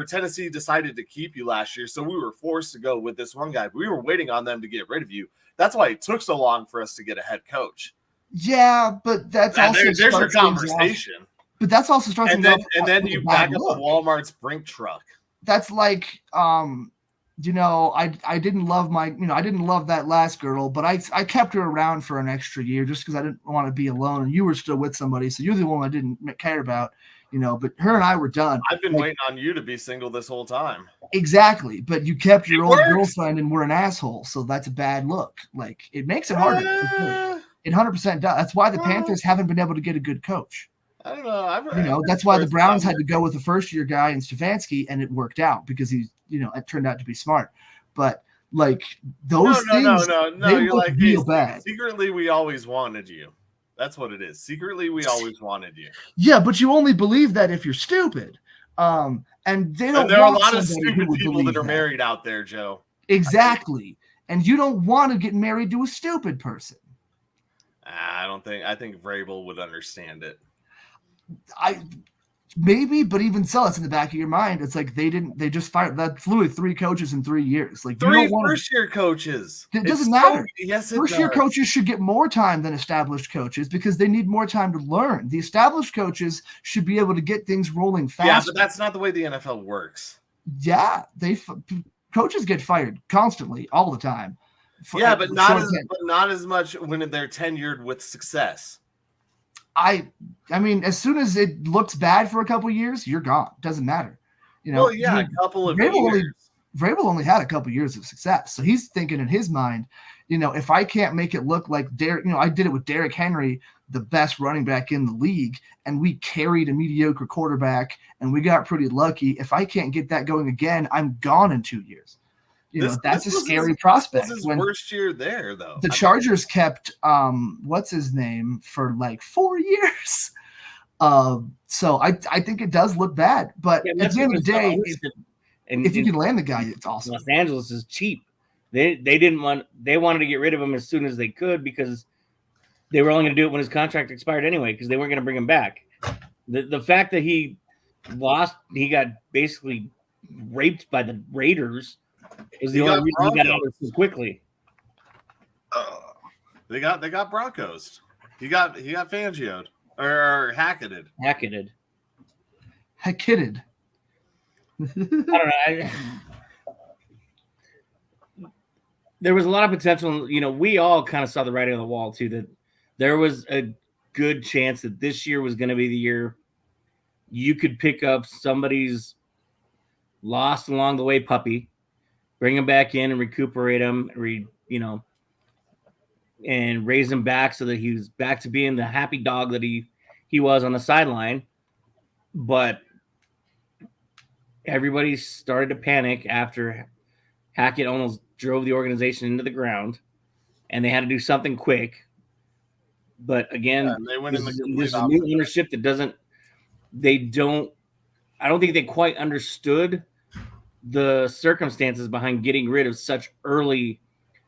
Tennessee decided to keep you last year, so we were forced to go with this one guy. We were waiting on them to get rid of you. That's why it took so long for us to get a head coach. Yeah, but there's your conversation. But that's also starts. And then you back up a Walmart's Brink truck. That's like, I didn't love I didn't love that last girl, but I kept her around for an extra year just because I didn't want to be alone. And you were still with somebody, so you're the one I didn't care about. But her and I were done. I've been waiting on you to be single this whole time. Exactly, but you kept your old girlfriend and were an asshole, so that's a bad look. It makes it harder. It 100% does. That's why the Panthers haven't been able to get a good coach. I don't know. That's why the Browns had to go with a first-year guy in Stefanski, and it worked out because it turned out to be smart. But those things, they look real bad. Secretly, we always wanted you. That's what it is. Secretly, we always wanted you. Yeah, but you only believe that if you're stupid. And they don't. And there are a lot of stupid people that are married out there, Joe. Exactly. And you don't want to get married to a stupid person. I think Vrabel would understand it. Maybe, but even so, it's in the back of your mind. It's like they just fired. That's literally 3 coaches in 3 years. Like, you Three don't want first-year coaches. It doesn't It's matter. Yes, it First-year does. coaches should get more time than established coaches because they need more time to learn. The established coaches should be able to get things rolling fast. Yeah, but that's not the way the NFL works. Yeah, coaches get fired constantly, all the time. Yeah, but not as much when they're tenured with success. I mean, as soon as it looks bad for a couple of years, you're gone. Doesn't matter. Well, yeah, a couple of years. Vrabel only had a couple of years of success, so he's thinking in his mind, if I can't make it look like Derek, I did it with Derrick Henry, the best running back in the league, and we carried a mediocre quarterback, and we got pretty lucky. If I can't get that going again, I'm gone in 2 years. That's a scary prospect. This was his worst year there, though. The Chargers kept what's his name for like 4 years. So I think it does look bad, but at the end of the day, if you can land the guy, it's awesome. Los Angeles is cheap. They wanted to get rid of him as soon as they could because they were only going to do it when his contract expired anyway because they weren't going to bring him back. The fact that he got basically raped by the Raiders was the only reason he got out so quickly. They got Broncos. He got Fangio'd or Hacketted. Hacketted. I don't know. There was a lot of potential. We all kind of saw the writing on the wall too. That there was a good chance that this year was going to be the year you could pick up somebody's lost along the way puppy, bring him back in and recuperate him, and raise him back so that he was back to being the happy dog that he was on the sideline. But everybody started to panic after Hackett almost drove the organization into the ground, and they had to do something quick. But again, they went in this new ownership that I don't think they quite understood the circumstances behind getting rid of such early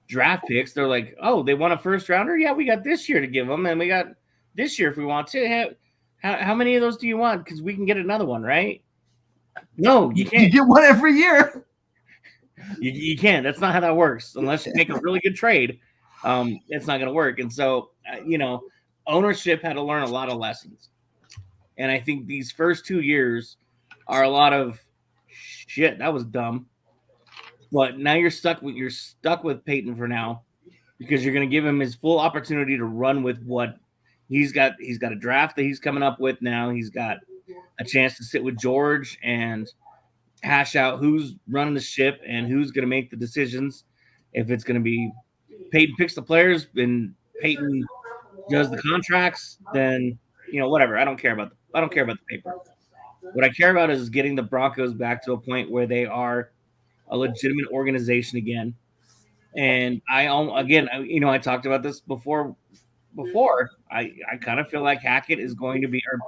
draft picks. They're like, oh, they want a first rounder? Yeah, we got this year to give them, and we got this year if we want to. How many of those do you want? Because we can get another one, right? No, you can't. You get one every year. You can't. That's not how that works. Unless you make a really good trade, it's not going to work. And so, ownership had to learn a lot of lessons. And I think these first 2 years are a lot of shit. That was dumb. But now you're stuck with Peyton for now because you're going to give him his full opportunity to run with what he's got. He's got a draft that he's coming up with now. He's got a chance to sit with George and hash out who's running the ship and who's going to make the decisions. If it's going to be Peyton picks the players and Peyton does the contracts, then whatever. I don't care about the paper. What I care about is getting the Broncos back to a point where they are a legitimate organization again. And I talked about this before. I kind of feel like Hackett is going to be, or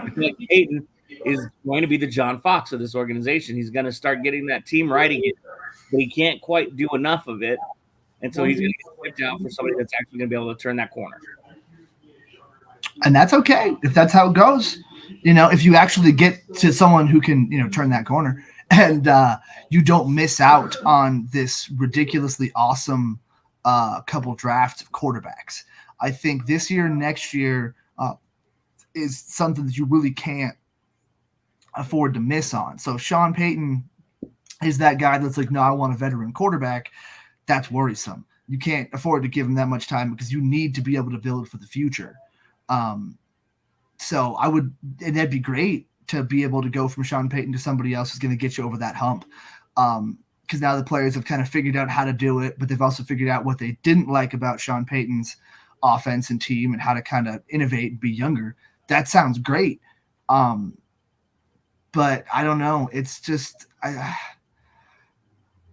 I feel like Peyton is going to be the John Fox of this organization. He's going to start getting that team right again, but he can't quite do enough of it. And so he's going to get picked out for somebody that's actually going to be able to turn that corner. And that's okay if that's how it goes. If you actually get to someone who can, turn that corner and you don't miss out on this ridiculously awesome couple drafts of quarterbacks. I think this year, next year is something that you really can't afford to miss on. So Sean Payton is that guy that's like, no, I want a veteran quarterback. That's worrisome. You can't afford to give him that much time because you need to be able to build for the future. So and that'd be great to be able to go from Sean Payton to somebody else who's going to get you over that hump. Because now the players have kind of figured out how to do it, but they've also figured out what they didn't like about Sean Payton's offense and team and how to kind of innovate and be younger. That sounds great. But I don't know. It's just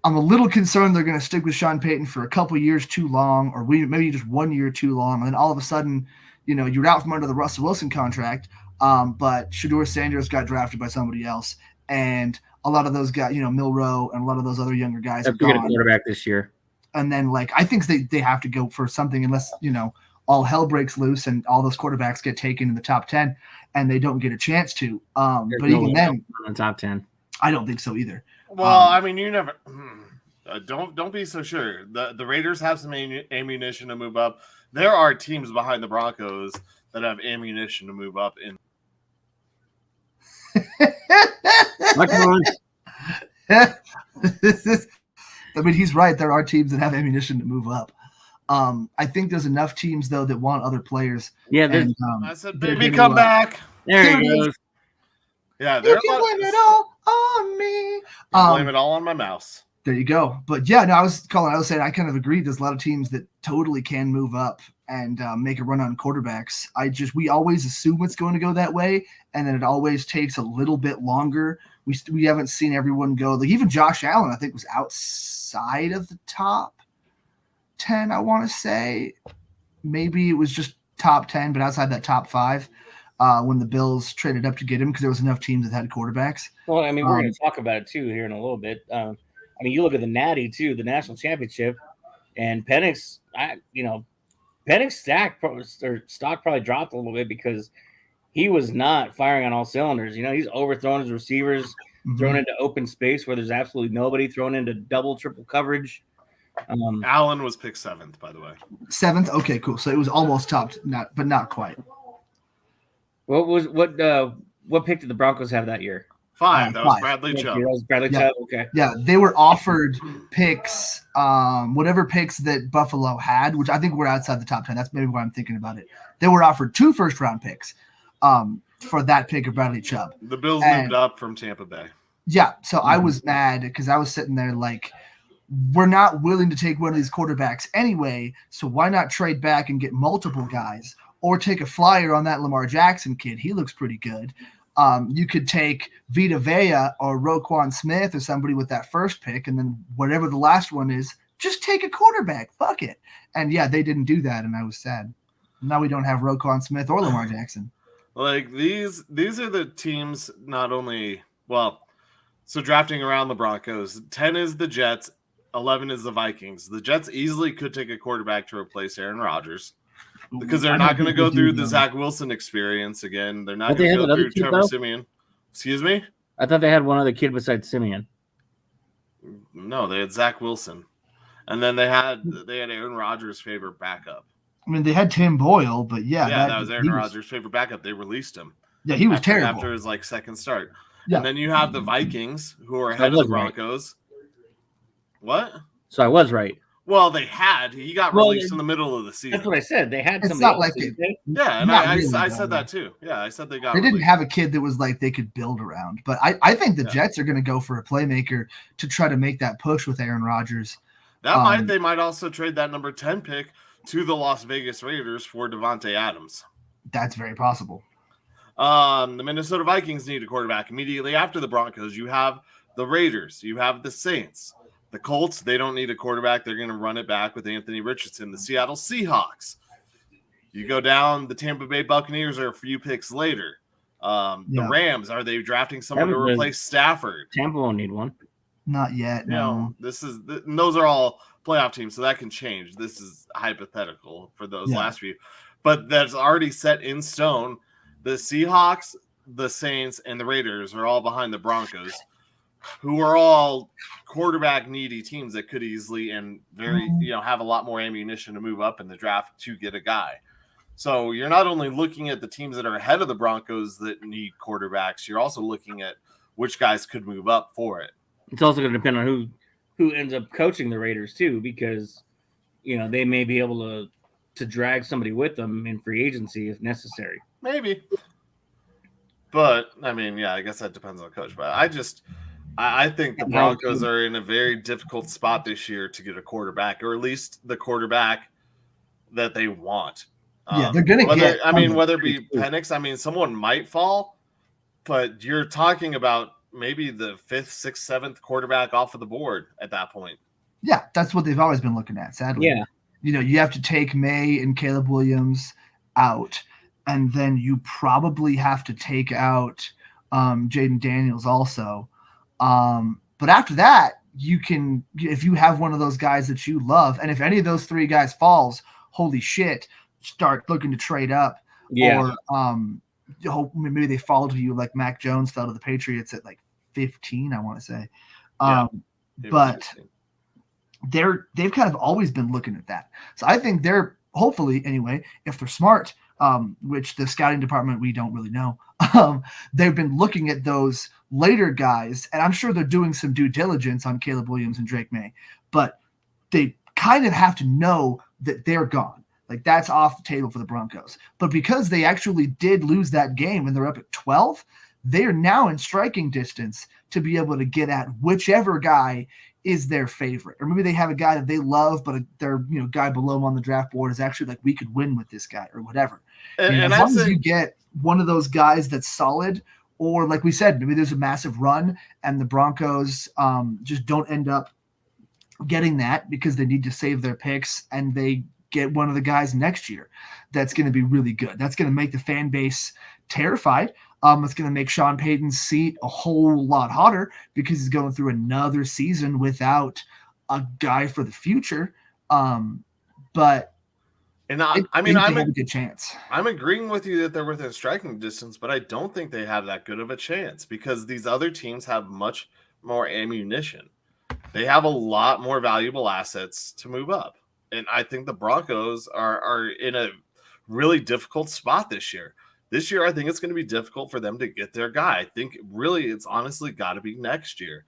I'm a little concerned they're going to stick with Sean Payton for a couple years too long, or maybe just 1 year too long, and then all of a sudden, you're out from under the Russell Wilson contract. But Shedeur Sanders got drafted by somebody else, and a lot of those guys, Milroe and a lot of those other younger guys are gone. Quarterback this year. And then, I think they have to go for something unless, all hell breaks loose and all those quarterbacks get taken in the top 10 and they don't get a chance to. But even then, in the top 10. I don't think so either. Well, I mean, you never don't be so sure. The Raiders have some ammunition to move up. There are teams behind the Broncos that have ammunition to move up in. I mean, he's right. There are teams that have ammunition to move up. I think there's enough teams though that want other players. Yeah, and, I said, "Baby, come back." There he goes. Yeah, you can blame it all on me. Blame it all on my mouse. There you go. But yeah, no, I was saying I kind of agreed. There's a lot of teams that totally can move up and make a run on quarterbacks. We always assume it's going to go that way, and then it always takes a little bit longer. We haven't seen everyone go. Like even Josh Allen, I think, was outside of the top 10. I want to say maybe it was just top 10, but outside that top 5 when the Bills traded up to get him because there was enough teams that had quarterbacks. Well, I mean, we're going to talk about it too here in a little bit. I mean, you look at the Natty too, the national championship, and Penix. Penix stock probably dropped a little bit because he was not firing on all cylinders. You know, he's overthrowing his receivers, thrown into open space where there's absolutely nobody, thrown into double, triple coverage. Allen was picked 7th, by the way. 7th? Okay, cool. So it was almost topped, but not quite. What pick did the Broncos have that year? 5. That was 5. Bradley Chubb. That was Bradley Chubb. Okay. Yeah, they were offered picks, whatever picks that Buffalo had, which I think were outside the top 10. That's maybe why I'm thinking about it. They were offered 2 first-round picks for that pick of Bradley Chubb. The Bills moved up from Tampa Bay. Yeah, so I was mad because I was sitting there like, we're not willing to take one of these quarterbacks anyway, so why not trade back and get multiple guys or take a flyer on that Lamar Jackson kid? He looks pretty good. You could take Vita Vea or Roquan Smith or somebody with that first pick, and then whatever the last one is, just take a quarterback. Fuck it. And yeah, they didn't do that, and I was sad. Now we don't have Roquan Smith or Lamar Jackson. Like these are the teams not only so drafting around the Broncos. 10 is the Jets, 11 is the Vikings. The Jets easily could take a quarterback to replace Aaron Rodgers. Because they're not going to go through the Zach Wilson experience again. They're not going to go through Trevor Siemian. Excuse me? I thought they had one other kid besides Siemian. No, they had Zach Wilson. And then they had Aaron Rodgers' favorite backup. I mean, they had Tim Boyle, but that was Aaron Rodgers' favorite backup. They released him. Yeah, he was terrible. After his second start. Yeah. And then you have the Vikings, who are ahead of the Broncos. Right. What? So I was right. Well, he got released in the middle of the season. That's what I said. They had somebody. It's not like it. Yeah, and I said that too. Yeah, I said they didn't have a kid that was like they could build around. But I think the Jets are going to go for a playmaker to try to make that push with Aaron Rodgers. They might also trade that number 10 pick to the Las Vegas Raiders for Devontae Adams. That's very possible. The Minnesota Vikings need a quarterback immediately after the Broncos. You have the Raiders. You have the Saints. The Colts, they don't need a quarterback. They're going to run it back with Anthony Richardson. The Seattle Seahawks. You go down, the Tampa Bay Buccaneers are a few picks later. The Rams, are they drafting someone to replace Stafford? Tampa won't need one. Not yet, no. Those are all playoff teams, so that can change. This is hypothetical for those last few. But that's already set in stone. The Seahawks, the Saints, and the Raiders are all behind the Broncos, who are all quarterback needy teams that could easily and have a lot more ammunition to move up in the draft to get a guy. So you're not only looking at the teams that are ahead of the Broncos that need quarterbacks, you're also looking at which guys could move up for it. It's also going to depend on who ends up coaching the Raiders too, because they may be able to drag somebody with them in free agency if necessary. Maybe. But I mean, I guess that depends on the coach. But I think the Broncos are in a very difficult spot this year to get a quarterback, or at least the quarterback that they want. They're going to get. I mean, whether it be Penix, someone might fall, but you're talking about maybe the 5th, 6th, 7th quarterback off of the board at that point. Yeah, that's what they've always been looking at, sadly. Yeah. You have to take May and Caleb Williams out, and then you probably have to take out Jaden Daniels also. But after that, you can, if you have one of those guys that you love, and if any of those 3 guys falls, holy shit, start looking to trade up, Yeah. or maybe they fall to you like Mac Jones fell to the Patriots at like 15, I want to say. But they've kind of always been looking at that. So I think they're hopefully anyway, if they're smart, which the scouting department we don't really know. They've been looking at those later guys, and I'm sure they're doing some due diligence on Caleb Williams and Drake May, but they kind of have to know that they're gone. Like that's off the table for the Broncos. But because they actually did lose that game and they're up at 12, they are now in striking distance to be able to get at whichever guy is their favorite. Or maybe they have a guy that they love, but their guy below them on the draft board is actually like, we could win with this guy or whatever. And as long as you get one of those guys that's solid, or like we said, maybe there's a massive run and the Broncos just don't end up getting that because they need to save their picks and they get one of the guys next year that's going to be really good. That's going to make the fan base terrified. It's going to make Sean Payton's seat a whole lot hotter because he's going through another season without a guy for the future. But I mean, have a good chance. I'm agreeing with you that they're within striking distance, but I don't think they have that good of a chance because these other teams have much more ammunition. They have a lot more valuable assets to move up. And I think the Broncos are in a really difficult spot this year. This year, I think it's going to be difficult for them to get their guy. I think really it's honestly got to be next year.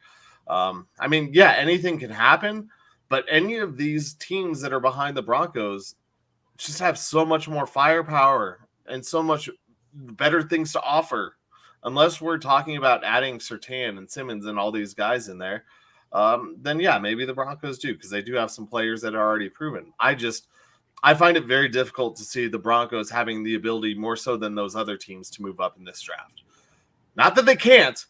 I mean, yeah, anything can happen, but any of these teams that are behind the Broncos just have so much more firepower and so much better things to offer. Unless we're talking about adding Surtain and Simmons and all these guys in there, then yeah, maybe the Broncos do because they do have some players that are already proven. I find it very difficult to see the Broncos having the ability more so than those other teams to move up in this draft. Not that they can't,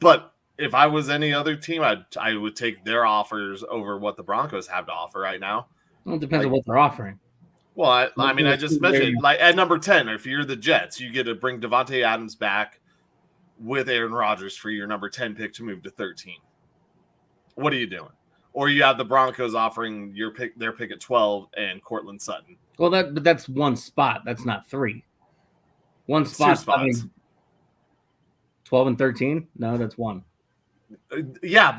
but if I was any other team, I would take their offers over what the Broncos have to offer right now. Well, it depends on what they're offering. Well, I mean, I just mentioned, like at number 10, if you're the Jets, you get to bring Devontae Adams back with Aaron Rodgers for your number 10 pick to move to 13. What are you doing? Or you have the Broncos offering their pick at 12 and Cortland Sutton. Well, but that's one spot. That's not three. One spot. 12 and 13? No, that's one. Yeah,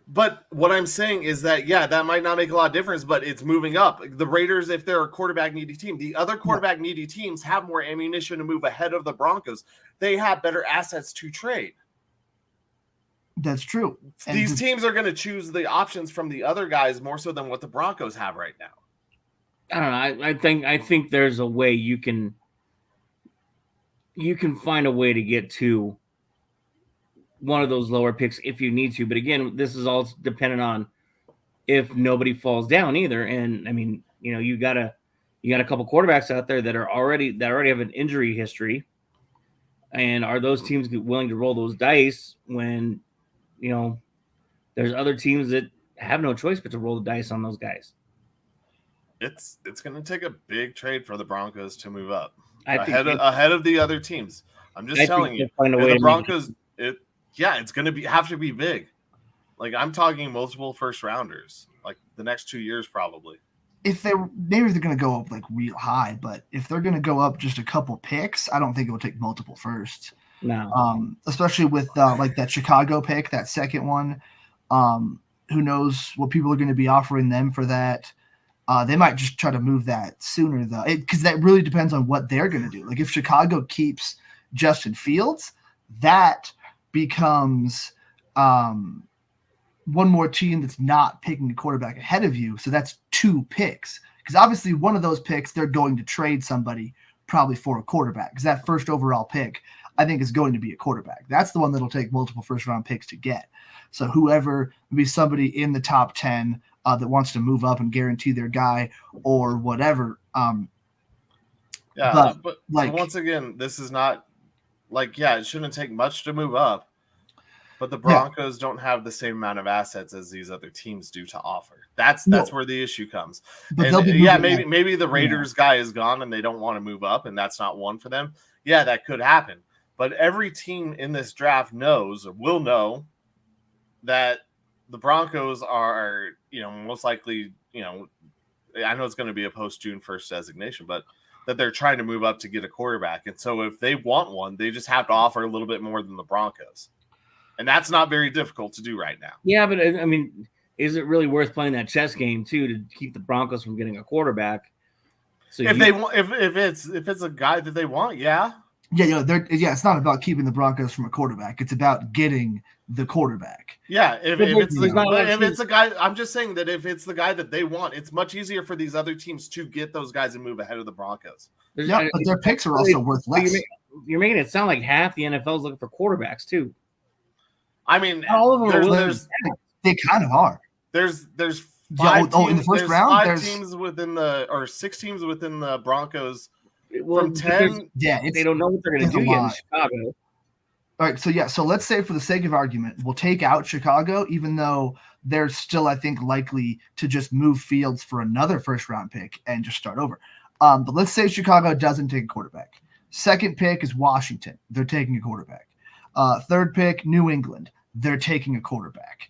but what I'm saying is that, yeah, that might not make a lot of difference, but it's moving up. The Raiders, if they're a quarterback-needy team, the other quarterback-needy teams have more ammunition to move ahead of the Broncos. They have better assets to trade. That's true. These teams are going to choose the options from the other guys more so than what the Broncos have right now. I don't know. I think there's a way you can find a way to get to one of those lower picks if you need to. But again, this is all dependent on if nobody falls down either. And I mean, you got a couple quarterbacks out there that already have an injury history. And are those teams willing to roll those dice when there's other teams that have no choice but to roll the dice on those guys? It's going to take a big trade for the Broncos to move up ahead of the other teams. I'm just telling you, the Broncos, it's going to have to be big. Like I'm talking multiple first rounders, like the next 2 years probably. Maybe they're going to go up like real high, but if they're going to go up just a couple picks, I don't think it will take multiple firsts. No. Especially with like that Chicago pick, that second one. Who knows what people are going to be offering them for that? They might just try to move that sooner though, because that really depends on what they're going to do. Like if Chicago keeps Justin Fields, that becomes one more team that's not picking a quarterback ahead of you. So that's 2 picks. Because obviously one of those picks, they're going to trade somebody probably for a quarterback. Because that first overall pick, I think, is going to be a quarterback. That's the one that'll take multiple first-round picks to get. So whoever, maybe somebody in the top 10 that wants to move up and guarantee their guy or whatever. But once again, this is not it shouldn't take much to move up. But the Broncos don't have the same amount of assets as these other teams do to offer. That's where the issue comes. But maybe the Raiders guy is gone and they don't want to move up, and that's not one for them. Yeah, that could happen. But every team in this draft knows or will know that the Broncos are, most likely, I know it's going to be a post June 1st designation, but that they're trying to move up to get a quarterback. And so if they want one, they just have to offer a little bit more than the Broncos. And that's not very difficult to do right now. Yeah, but I mean, is it really worth playing that chess game too to keep the Broncos from getting a quarterback? So if it's a guy that they want, yeah. Yeah, it's not about keeping the Broncos from a quarterback. It's about getting the quarterback. Yeah, if it's a guy, I'm just saying that if it's the guy that they want, it's much easier for these other teams to get those guys and move ahead of the Broncos. Yeah, but their picks are also worth less. You're making it sound like half the NFL is looking for quarterbacks too. I mean, all of them they kind of are. There's five teams, in the first round, there's 6 teams within the Broncos. Well, from 10, they don't know what they're going to do yet in Chicago. All right, so let's say for the sake of argument, we'll take out Chicago, even though they're still, I think, likely to just move Fields for another first-round pick and just start over. But let's say Chicago doesn't take a quarterback. Second pick is Washington. They're taking a quarterback. Third pick, New England. They're taking a quarterback.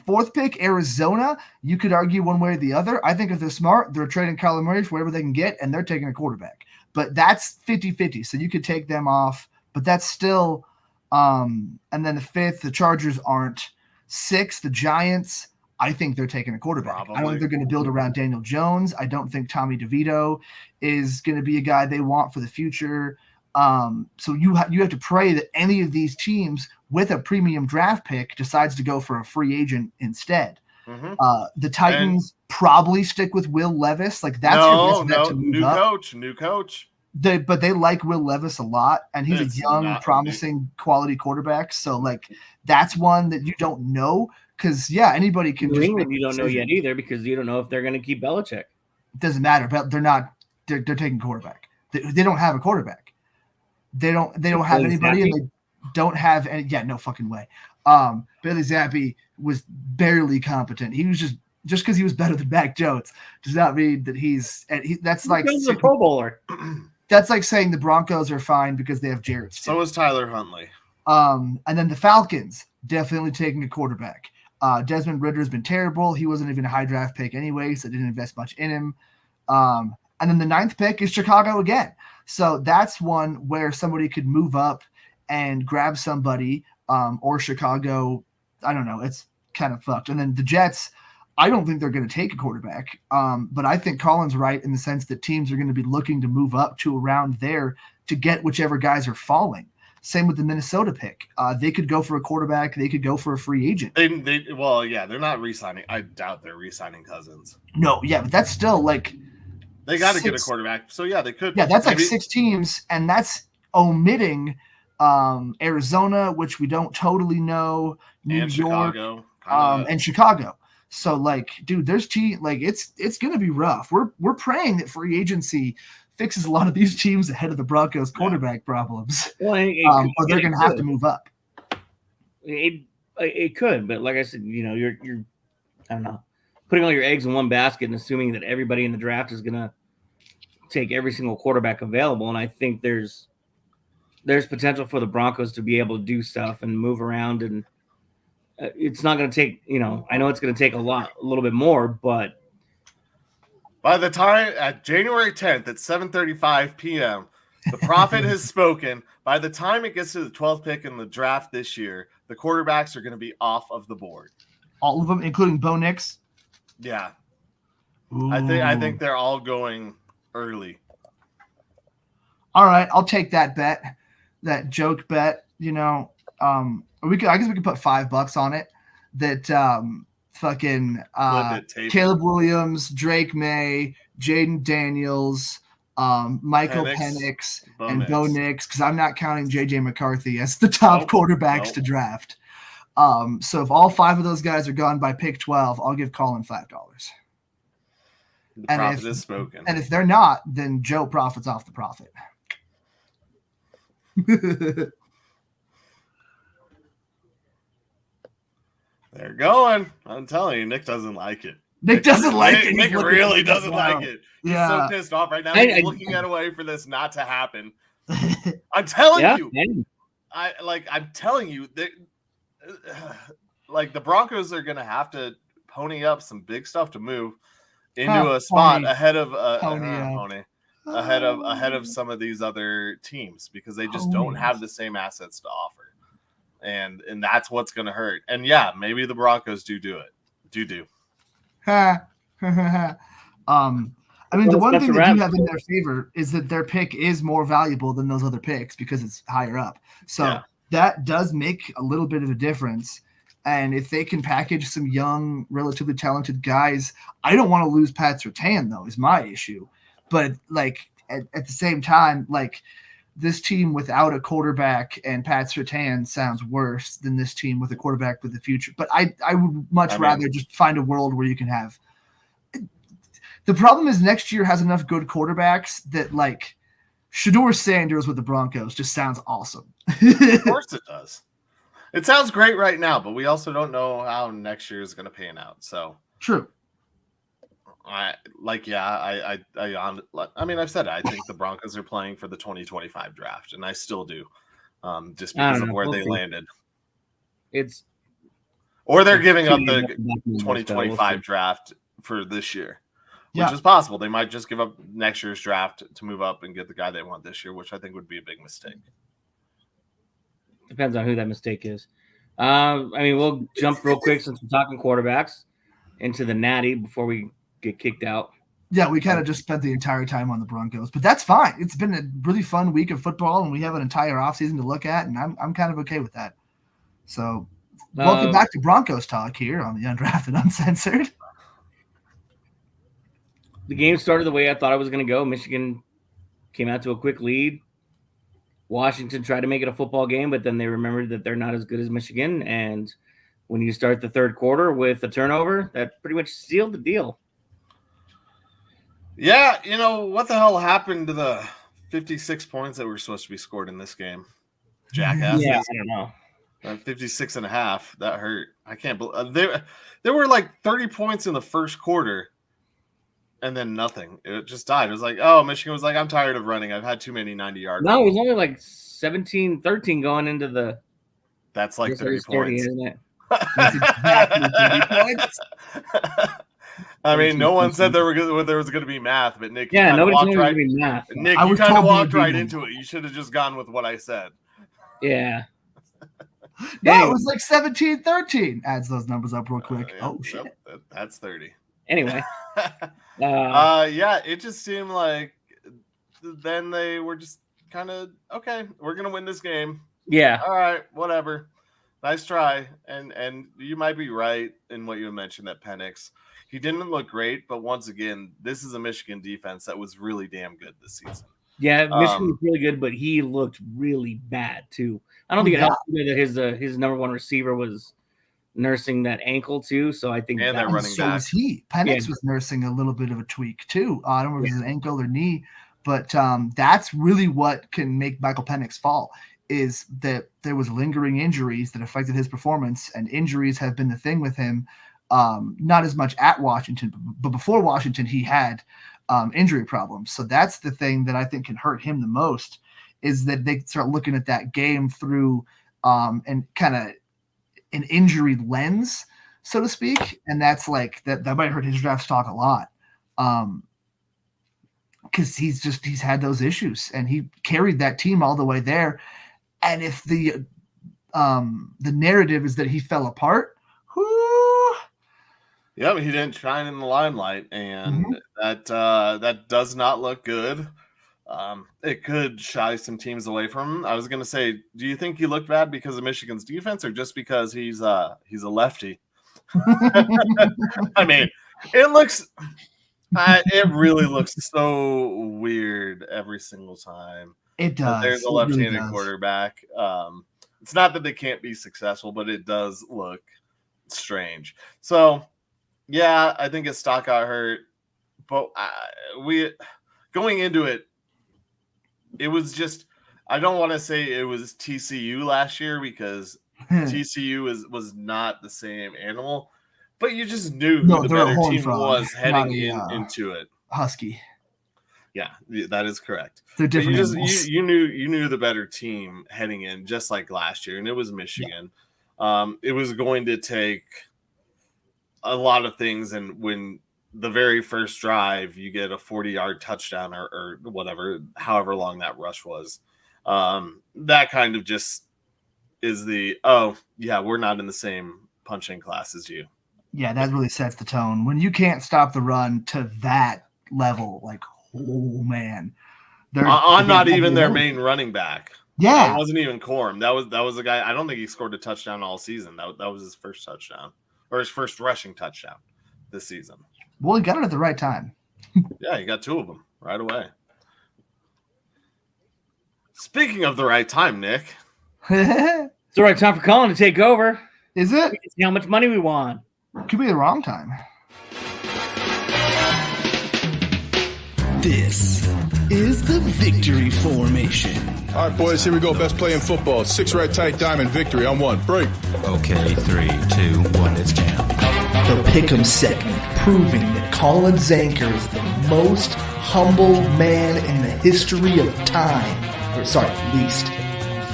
Fourth pick, Arizona. You could argue one way or the other. I think if they're smart, they're trading Kyler Murray for whatever they can get, and they're taking a quarterback. But that's 50-50, so you could take them off. But that's still and then the fifth, the Chargers aren't. Sixth, the Giants. I think they're taking a quarterback. Probably. I don't think they're going to build around Daniel Jones. I don't think Tommy DeVito is going to be a guy they want for the future. So you have to pray that any of these teams with a premium draft pick decides to go for a free agent instead. Mm-hmm. The Titans probably stick with Will Levis. Like that's your best bet to move up. New coach. But they like Will Levis a lot, and he's It's a young, promising, quality quarterback. So like that's one that you don't know because anybody can. New England, you don't know yet either because you don't know if they're going to keep Belichick. It doesn't matter, but they're not. They're taking quarterback. They don't have a quarterback. They don't have anybody, and they don't have any. Yeah, no fucking way. Bailey Zappi was barely competent. He was just because he was better than Mac Jones does not mean that that's like a Pro Bowler. That's like saying the Broncos are fine because they have Jarrett. So is Tyler Huntley. And then the Falcons definitely taking a quarterback. Desmond Ridder has been terrible. He wasn't even a high draft pick anyway, so they didn't invest much in him. And then the 9th pick is Chicago again. So that's one where somebody could move up and grab somebody, or Chicago. I don't know. It's kind of fucked. And then the Jets, I don't think they're going to take a quarterback. But I think Colin's right in the sense that teams are going to be looking to move up to around there to get whichever guys are falling. Same with the Minnesota pick. They could go for a quarterback. They could go for a free agent. They're not re-signing. I doubt they're re-signing Cousins. No, but that's still like they got to get a quarterback. So they could. Yeah, that's like 6 teams, and that's omitting Arizona, which we don't totally know, New York, Chicago, and Chicago. So like, dude, there's it's gonna be rough. We're praying that free agency fixes a lot of these teams ahead of the Broncos quarterback problems. Well, or they're gonna have to move up. It could, but like I said, you're I don't know, putting all your eggs in one basket and assuming that everybody in the draft is gonna take every single quarterback available. And I think there's potential for the Broncos to be able to do stuff and move around, and it's not going to take, I know it's going to take a little bit more, but by the time at January 10th at 7:35 p.m., the prophet has spoken. By the time it gets to the 12th pick in the draft this year, the quarterbacks are going to be off of the board. All of them, including Bo Nix. Yeah. Ooh. I think they're all going early. All right, I'll take that bet, that joke bet. I guess we could put $5 on it. That Caleb Williams, Drake May, Jaden Daniels, Michael Penix, and Bo Nix, because I'm not counting JJ McCarthy as the top quarterbacks to draft. So if all 5 of those guys are gone by pick 12, I'll give Colin $5. The prophet is spoken. And if they're not, then Joe profits off the profit. They're going. I'm telling you, Nick doesn't like it. Nick doesn't like it. Nick really doesn't like it. He's so pissed off right now. He's looking at a way for this not to happen. I'm telling you. I'm telling you that like the Broncos are going to have to pony up some big stuff to move. into a spot Pony. ahead of Pony, ahead of some of these other teams because they just don't have the same assets to offer, and that's what's going to hurt. And yeah, maybe the Broncos do it. I mean, the one thing they do Spencer have in their favor is that their pick is more valuable than those other picks because it's higher up. So that does make a little bit of a difference. And if they can package some young, relatively talented guys, I don't want to lose Pat Surtain, though, is my issue. But, like, at the same time, like, this team without a quarterback and Pat Surtain sounds worse than this team with a quarterback with the future. But I would much rather just find a world where you can have – the problem is next year has enough good quarterbacks that, like, Shedeur Sanders with the Broncos just sounds awesome. Of course it does. It sounds great right now, but we also don't know how next year is going to pan out. So true. I've said it. I think the Broncos are playing for the 2025 draft, and I still do, just because of where they landed. Or they're giving up the 2025 draft for this year, which is possible. They might just give up next year's draft to move up and get the guy they want this year, which I think would be a big mistake. Depends on who that mistake is. We'll jump real quick since we're talking quarterbacks into the Natty before we get kicked out. Yeah, we kind of just spent the entire time on the Broncos, but that's fine. It's been a really fun week of football, and we have an entire offseason to look at, and I'm kind of okay with that. So welcome back to Broncos talk here on the Undrafted Uncensored. The game started the way I thought it was going to go. Michigan came out to a quick lead. Washington tried to make it a football game, but then they remembered that they're not as good as Michigan. And when you start the third quarter with a turnover, that pretty much sealed the deal. Yeah, what the hell happened to the 56 points that were supposed to be scored in this game? Jackasses. Yeah, I don't know. 56 and a half. That hurt. I can't believe there were like 30 points in the first quarter. And then nothing. It just died. It was like, Michigan was like, I'm tired of running. I've had too many 90-yard. No, it was only like 17-13 going into the. That's like 30 points. Isn't it? That's exactly 30 points. I mean, no one said there was going to be math, but Nick, nobody told me there was going to be math. Nick, you kind of walked right into it. You should have just gone with what I said. Yeah. No, it was like 17-13. Adds those numbers up real quick. Shit. That's 30. Anyway. It just seemed like then they were just kind of, okay, we're going to win this game. Yeah. All right, whatever. Nice try. And you might be right in what you mentioned that Penix, he didn't look great, but once again, this is a Michigan defense that was really damn good this season. Yeah, Michigan was really good, but he looked really bad too. I don't think it helped that his number one receiver was nursing that ankle too. So I think and that running so back. Was he. Penix was nursing a little bit of a tweak too. I don't know if it was an ankle or knee, but that's really what can make Michael Penix fall. Is that there was lingering injuries that affected his performance, and injuries have been the thing with him. Not as much at Washington, but before Washington, he had injury problems. So that's the thing that I think can hurt him the most, is that they start looking at that game through and kind of an injury lens, so to speak. And that's like, that might hurt his draft stock a lot. Because he's had those issues, and he carried that team all the way there. And if the narrative is that he fell apart, yeah, he didn't shine in the limelight, and that does not look good. It could shy some teams away from him. I was going to say, do you think he looked bad because of Michigan's defense, or just because he's a lefty? I mean, it really looks so weird every single time. It does. There's a left-handed quarterback. It's not that they can't be successful, but it does look strange. So, yeah, I think his stock got hurt. But going into it, it was just, I don't want to say it was TCU last year, because TCU was not the same animal, but you just knew who the better team was heading into it. Husky. Yeah, that is correct. They're different. You knew the better team heading in, just like last year, and it was Michigan. Yeah. It was going to take a lot of things, and when the very first drive, you get a 40-yard touchdown or whatever, however long that rush was. That kind of just is we're not in the same punching class as you. Yeah, that really sets the tone. When you can't stop the run to that level, like, oh, man. I'm not even their main running back. Yeah. It wasn't even Corum. That was the guy. I don't think he scored a touchdown all season. That was his first touchdown, or his first rushing touchdown this season. Well, he got it at the right time. Yeah, he got 2 of them right away. Speaking of the right time, Nick. It's the right time for Colin to take over. Is it? We can see how much money we want. Could be the wrong time. This is the victory formation. All right, boys, here we go. Best play in football. 6 right tight diamond victory on 1. Break. Okay, 3, 2, 1, it's jam. The Pick'em segment proving that Colin Zanker is the most humble man in the history of time. Least.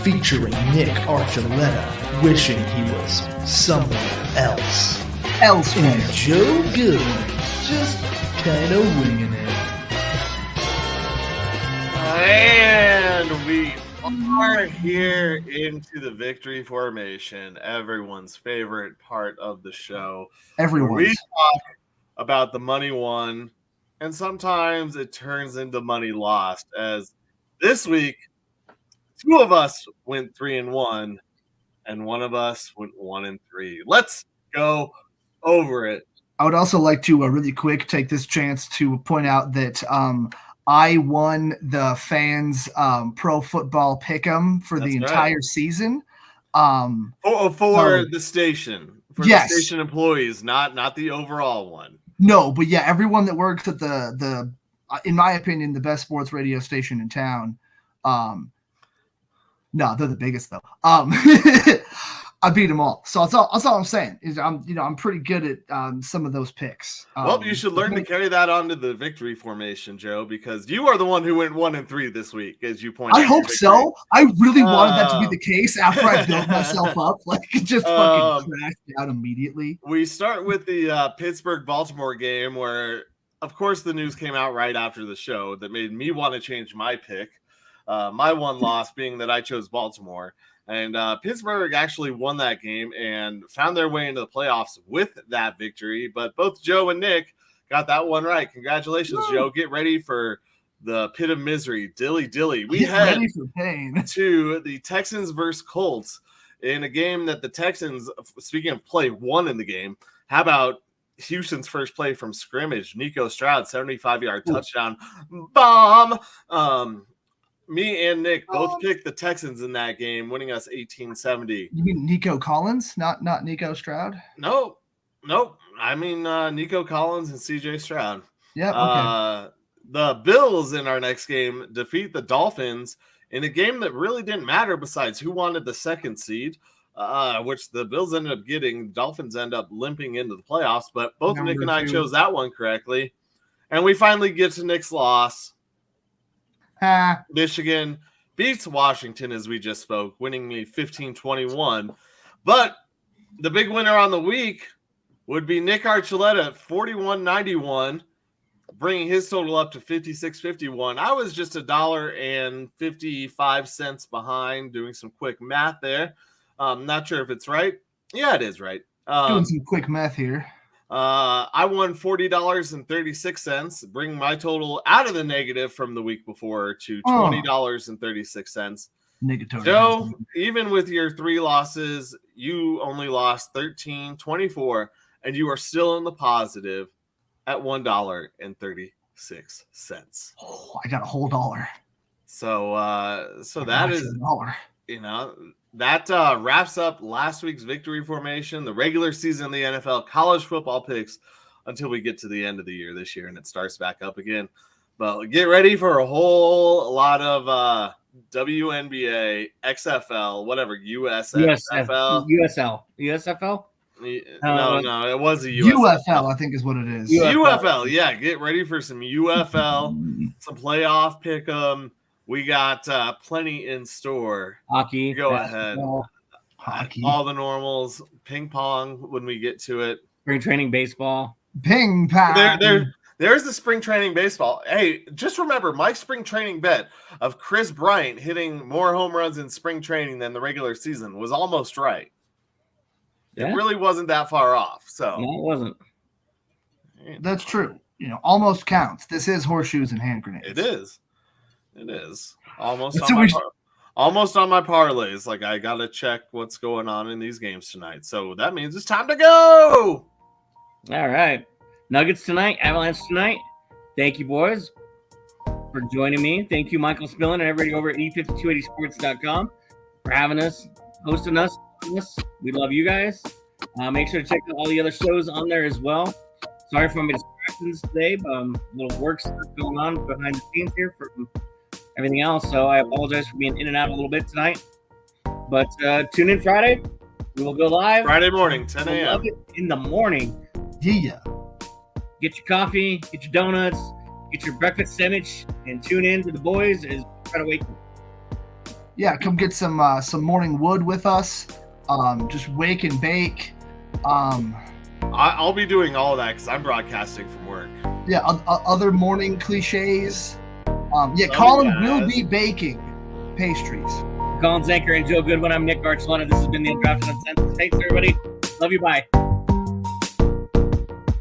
Featuring Nick Archuleta wishing he was somewhere else. And Joe Goodwin just kind of winging it. And we are here into the victory formation, everyone's favorite part of the show. Everyone's. We talk about the money won, and sometimes it turns into money lost. As this week, 2 of us went 3-1, and 1 of us went 1-3. Let's go over it. I would also like to really quick take this chance to point out that I won the fans pro football pick'em for the entire season. For the station, for yes. the station employees, not the overall one. No, but yeah, everyone that works at the in my opinion, the best sports radio station in town. No, they're the biggest though. I beat them all. So that's all I'm saying is I'm pretty good at some of those picks. Well, you should learn to carry that onto the victory formation, Joe, because you are the one who went 1-3 this week, as you pointed out. I hope so. I really wanted that to be the case after I built myself up. Like, it just fucking crashed out immediately. We start with the Pittsburgh-Baltimore game where, of course, the news came out right after the show that made me want to change my pick. My one loss being that I chose Baltimore. And Pittsburgh actually won that game and found their way into the playoffs with that victory. But both Joe and Nick got that one right. Congratulations, Joe. Get ready for the pit of misery. Dilly. We head to the Texans versus Colts in a game that the Texans, speaking of play, won in the game. How about Houston's first play from scrimmage? Nico Stroud, 75-yard touchdown bomb. Me and Nick both picked the Texans in that game, winning us 18-70. You mean Nico Collins, not Nico Stroud? Nope. I mean Nico Collins and CJ Stroud. Yeah. Okay. The Bills in our next game defeat the Dolphins in a game that really didn't matter besides who wanted the 2nd seed, which the Bills ended up getting. The Dolphins end up limping into the playoffs, but both Nick and I chose that one correctly. And we finally get to Nick's loss. Michigan beats Washington, as we just spoke, winning me 15-21. But the big winner on the week would be Nick Archuleta at 41.91, bringing his total up to 56.51. I was just $1.55 behind, doing some quick math there. Not sure if it's right. Yeah, it is right. Doing some quick math here. I won $40.36, bringing my total out of the negative from the week before to $20.36. Negative. Joe, even with your 3 losses, you only lost $13.24, and you are still in the positive at $1.36. Oh, I got a whole dollar. So that is $1. That wraps up last week's victory formation, the regular season of the NFL, college football picks, until we get to the end of the year this year and it starts back up again. But get ready for a whole lot of WNBA, XFL, whatever, USFL. USFL? No, it was a USFL. UFL, I think is what it is. UFL, yeah. Get ready for some UFL, some playoff pick'em. We got plenty in store. Hockey. Go ahead. Hockey. All the normals. Ping pong when we get to it. Spring training baseball. Ping pong. There's the spring training baseball. Hey, just remember my spring training bet of Chris Bryant hitting more home runs in spring training than the regular season was almost right. Yeah. It really wasn't that far off. So No, it wasn't. That's true. You know, almost counts. This is horseshoes and hand grenades. It is. It is almost So almost on my parlays. Like I gotta check what's going on in these games tonight. So that means it's time to go. All right. Nuggets tonight, Avalanche tonight. Thank you, boys, for joining me. Thank you, Michael Spillin and everybody over at e5280sports.com for having us, hosting us. We love you guys. Make sure to check out all the other shows on there as well. Sorry for my distractions today, but little work stuff going on behind the scenes here for everything else. So I apologize for being in and out a little bit tonight. But tune in Friday. We will go live. Friday morning, 10 a.m. Love it in the morning. Yeah. Get your coffee, get your donuts, get your breakfast sandwich, and tune in to the boys as we try to wake up. Yeah, come get some morning wood with us. Just wake and bake. I'll be doing all of that because I'm broadcasting from work. Yeah, other morning cliches. Colin will be baking pastries. Colin Zanker and Joe Goodwin. I'm Nick Archuleta. This has been the Undrafted Uncensored. Thanks, everybody. Love you. Bye.